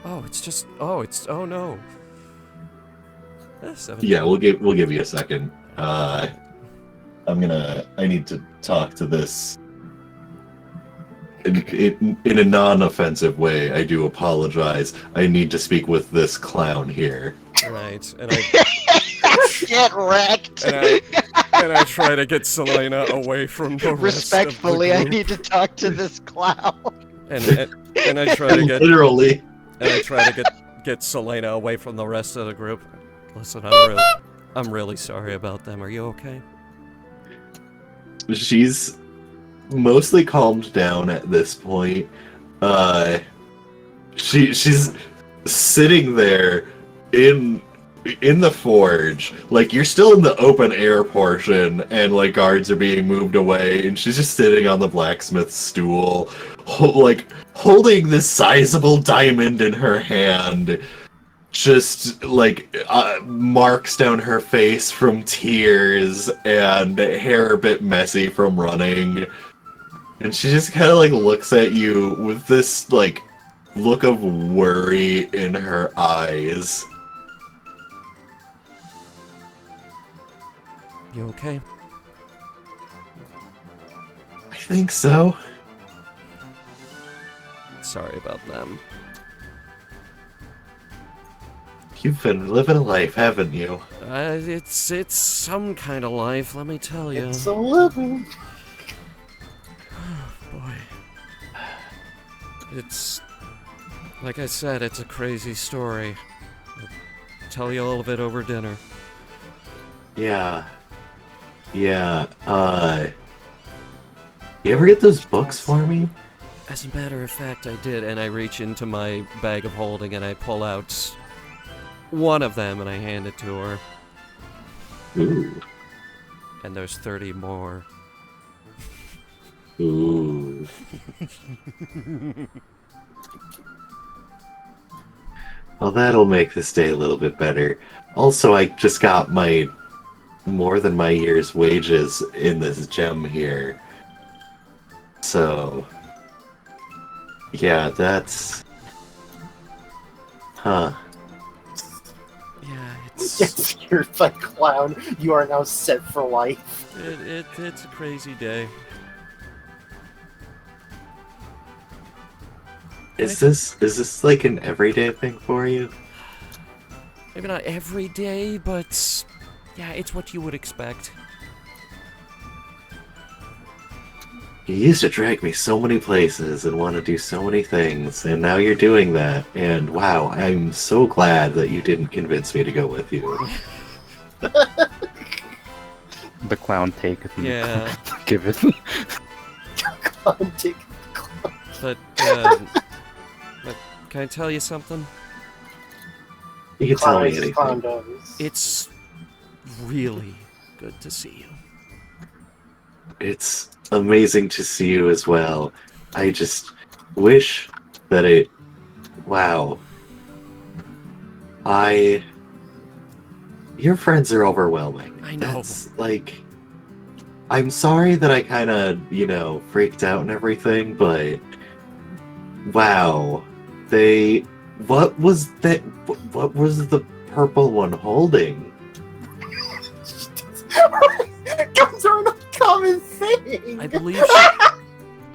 Oh, it's just... Oh, it's... Oh, no. 17. Yeah, we'll give you a second. I need to talk to this in a non-offensive way. I do apologize. I need to speak with this clown here. Right, and I... Get wrecked! and I try to get Selena away from the Respectfully, rest I of the need to talk to this clown. group. And I try to get... Literally. And I try to get Selena away from the rest of the group. Listen, I'm really sorry about them. Are you okay? She's mostly calmed down at this point. She's sitting there in the forge, like you're still in the open air portion, and like guards are being moved away, and she's just sitting on the blacksmith's stool, holding this sizable diamond in her hand. Just like marks down her face from tears and hair a bit messy from running, and she just kind of like looks at you with this like look of worry in her eyes. You okay? I think so. Sorry about them. You've been living a life, haven't you? It's some kind of life, let me tell you. It's a living. Boy. It's... Like I said, it's a crazy story. I'll tell you all of it over dinner. Yeah. You ever get those books for me? As a matter of fact, I did, and I reach into my bag of holding and I pull out one of them and I hand it to her. Ooh. And there's 30 more. Ooh. Well, that'll make this day a little bit better. Also, I just got more than my year's wages in this gem here. So, yeah, that's... Huh. Yeah, Get scared by clown. You are now set for life. it's a crazy day. Is this like an everyday thing for you? Maybe not every day, but yeah, it's what you would expect. You used to drag me so many places and want to do so many things, and now you're doing that, and wow, I'm so glad that you didn't convince me to go with you. The clown taketh and Yeah. giveth. Clown take But can I tell you something? You can tell me clown anything. clown does. It's really good to see you. It's amazing to see you as well. I just wish that it... Wow. Your friends are overwhelming. I know. That's, like... I'm sorry that I kind of, freaked out and everything, but... Wow. They. What was that? What was the purple one holding? Guns are an uncommon thing.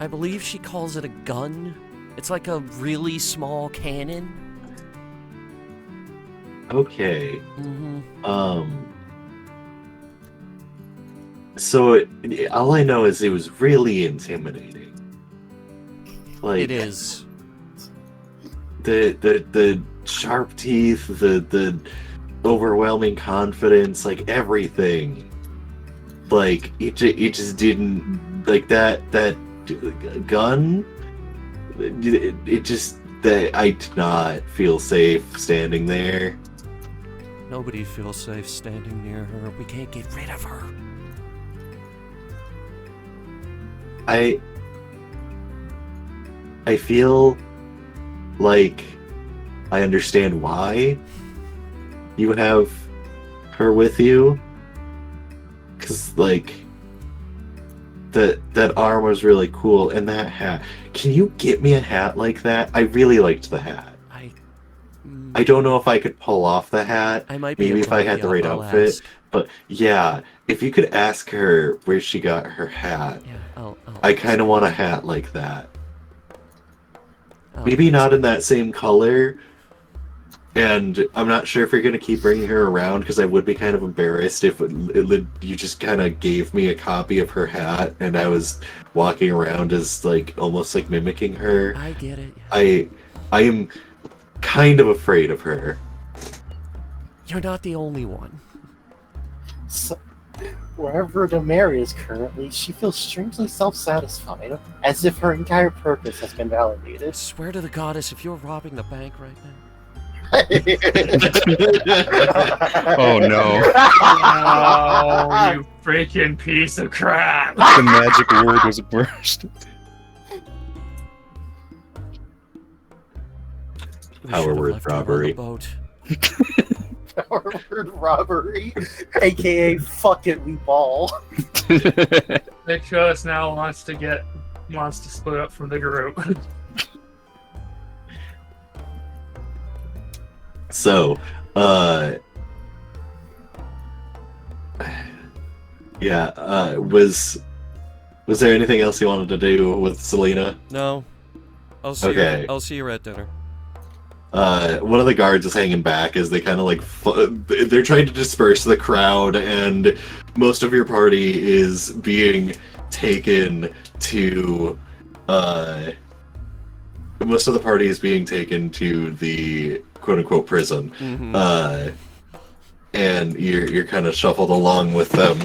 I believe she calls it a gun. It's like a really small cannon. Okay. Mm-hmm. So all I know is it was really intimidating. Like It is. the sharp teeth, the overwhelming confidence, like everything. Like it just didn't like that gun. It just that I did not feel safe standing there. Nobody feels safe standing near her. We can't get rid of her. I feel like I understand why you have her with you. Cause like that arm was really cool, and that hat. Can you get me a hat like that? I really liked the hat. I don't know if I could pull off the hat. I might be Maybe able if to I hook had you the up, right I'll outfit. ask. But yeah, if you could ask her where she got her hat. Yeah, I'll I kind of want a hat like that. I'll Maybe ask. not in that same color. And I'm not sure if you're going to keep bringing her around, because I would be kind of embarrassed if you just kind of gave me a copy of her hat and I was walking around as like almost like mimicking her. I get it. I am kind of afraid of her. You're not the only one. So, wherever Demary is currently, she feels strangely self-satisfied, as if her entire purpose has been I validated. swear to the goddess, if you're robbing the bank right now. Oh no. Oh, you freaking piece of crap! The magic word was burst. We Our should've word left her on the robbery. boat. Our word robbery, aka fuck it, we ball. Nicholas now wants to split up from the group. So, yeah, was there anything else you wanted to do with Selena? No. I'll see Okay. you. I'll see you at dinner. One of the guards is hanging back as they kind of like they're trying to disperse the crowd, and most of your party is being taken to most of the party is being taken to the quote-unquote prison. Mm-hmm. And you're kind of shuffled along with them.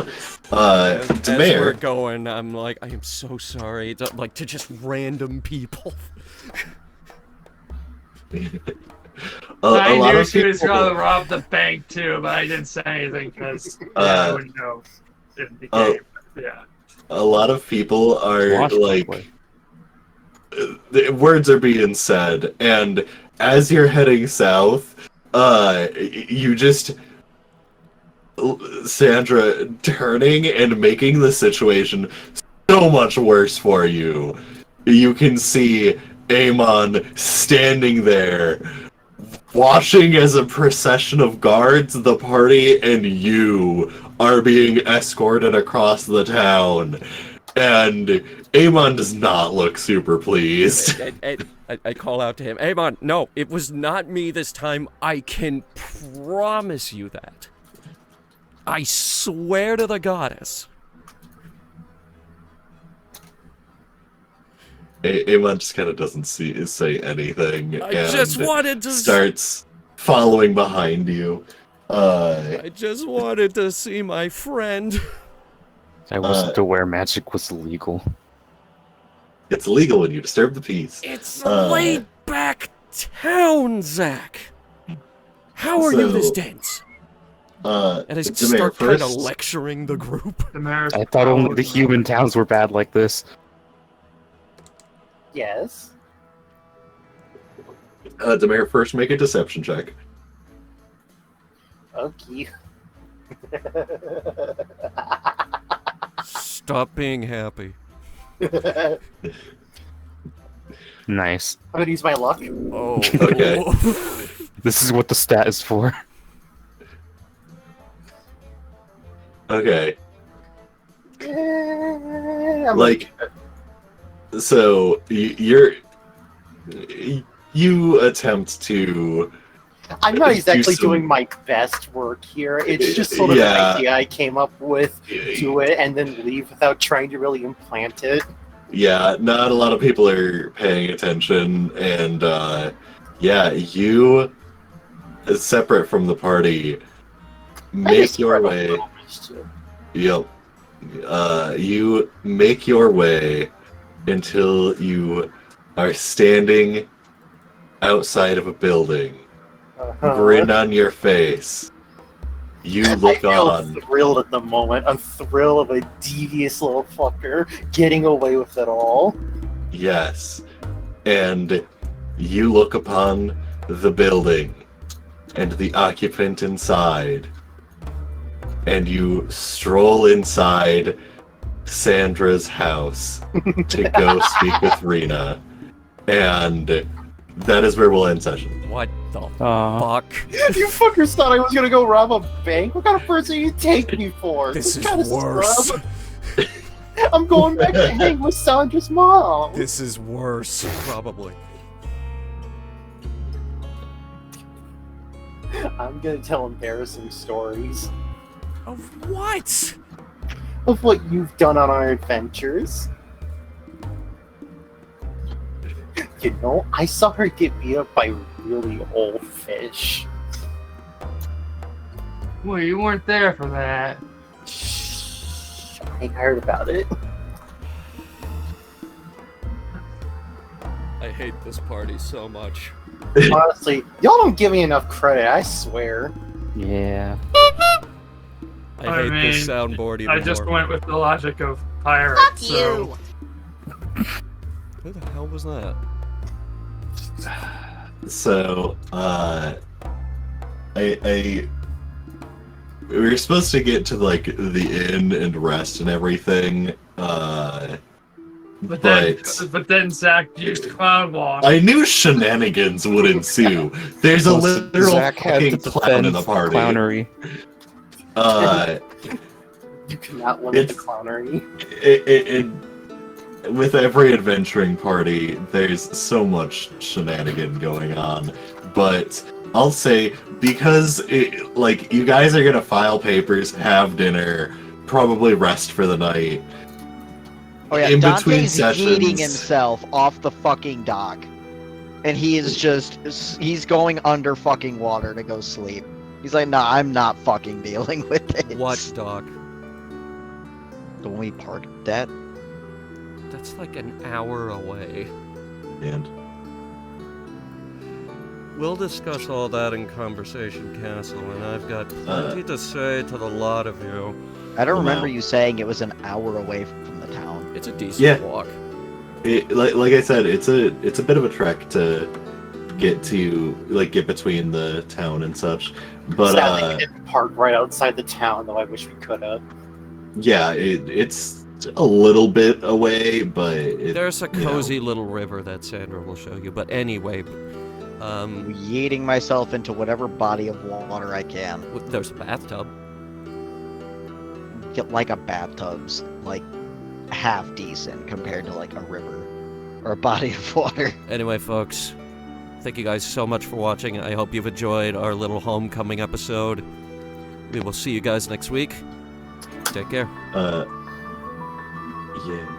As we're Demare, going, I'm like, I am so sorry to just random people. a I lot knew of she was people, trying to rob the bank too, but I didn't say anything because I wouldn't know in the game. Yeah. a lot of people are Watch like, Roleplay. the words are being said, and as you're heading south, you just Sandra turning and making the situation so much worse for you. You can see Amon standing there, watching as a procession of guards, the party, and you are being escorted across the town. And Amon does not look super pleased. I call out to him, Amon, no, it was not me this time. I can promise you that. I swear to the goddess. Amon just kind of doesn't say anything. I and just wanted to starts following behind you. I just wanted to see my friend. I wasn't aware magic was illegal. It's illegal when you disturb the peace. It's a laid back town, Zach. How are you this dense? And I Demare, start kind of first- lecturing the group. I thought only the human towns were bad like this. Yes. Demare, first make a deception check. Okay. Stop being happy. Nice. I'm gonna use my luck. Oh. Okay. This is what the stat is for. Okay. I'm Like, so you attempt to. I'm not do exactly some- doing my best work here. It's just sort of Yeah. an idea I came up with. Do it and then leave without trying to really implant it. Yeah, not a lot of people are paying attention, and yeah, you, separate from the party, make your way. Yep. You make your way until you are standing outside of a building, grin on your face. You I look feel on. thrilled at the moment. I'm thrilled of a devious little fucker getting away with it all. Yes. And you look upon the building and the occupant inside. And you stroll inside Sandra's house to go speak with Rena. And that is where we'll end session. What the Aw. fuck? You fuckers thought I was gonna go rob a bank? What kind of person you take me for? This is kind of worse. scrub. I'm going back to hang with Sandra's mom. This is worse, probably. I'm gonna tell embarrassing stories Of what? of what you've done on our adventures. You know, I saw her get beat up by really old fish. Well, you weren't there for that. Shh, I heard about it. I hate this party so much. Honestly, y'all don't give me enough credit, I swear. Yeah. I hate this mean, soundboard even I just more. went with the logic of pirates. Fuck so you! Who the hell was that? So, we were supposed to get to like the inn and rest and everything. But then Zach used Cloud Walk. I knew shenanigans would ensue. There's a literal Zach had fucking to clown in defend the party. clownery. You cannot limit the It's- clownery. With every adventuring party, there's so much shenanigan going on. But I'll say, because you guys are gonna file papers, have dinner, probably rest for the night. Oh yeah, In between Dante's sessions- yeeting himself off the fucking dock. And he is he's going under fucking water to go sleep. He's like, nah, I'm not fucking dealing with this. What, Doc? The one we parked at? That's like an hour away. And We'll discuss all that in Conversation Castle, and I've got plenty to say to the lot of you. I don't Well, remember now- you saying it was an hour away from the town. It's a decent Yeah. walk. like I said, it's a bit of a trek to get between the town and such. But Sadly, we didn't park right outside the town, though I wish we could have. yeah, it's a little bit away, but There's a you know. cozy little river that Sandra will show you. But anyway, Yeeting myself into whatever body of water I can. there's a bathtub. Get like a bathtub's like half decent compared to like a river or a body of water. Anyway, folks, thank you guys so much for watching. I hope you've enjoyed our little homecoming episode. We will see you guys next week. Take care. Yeah.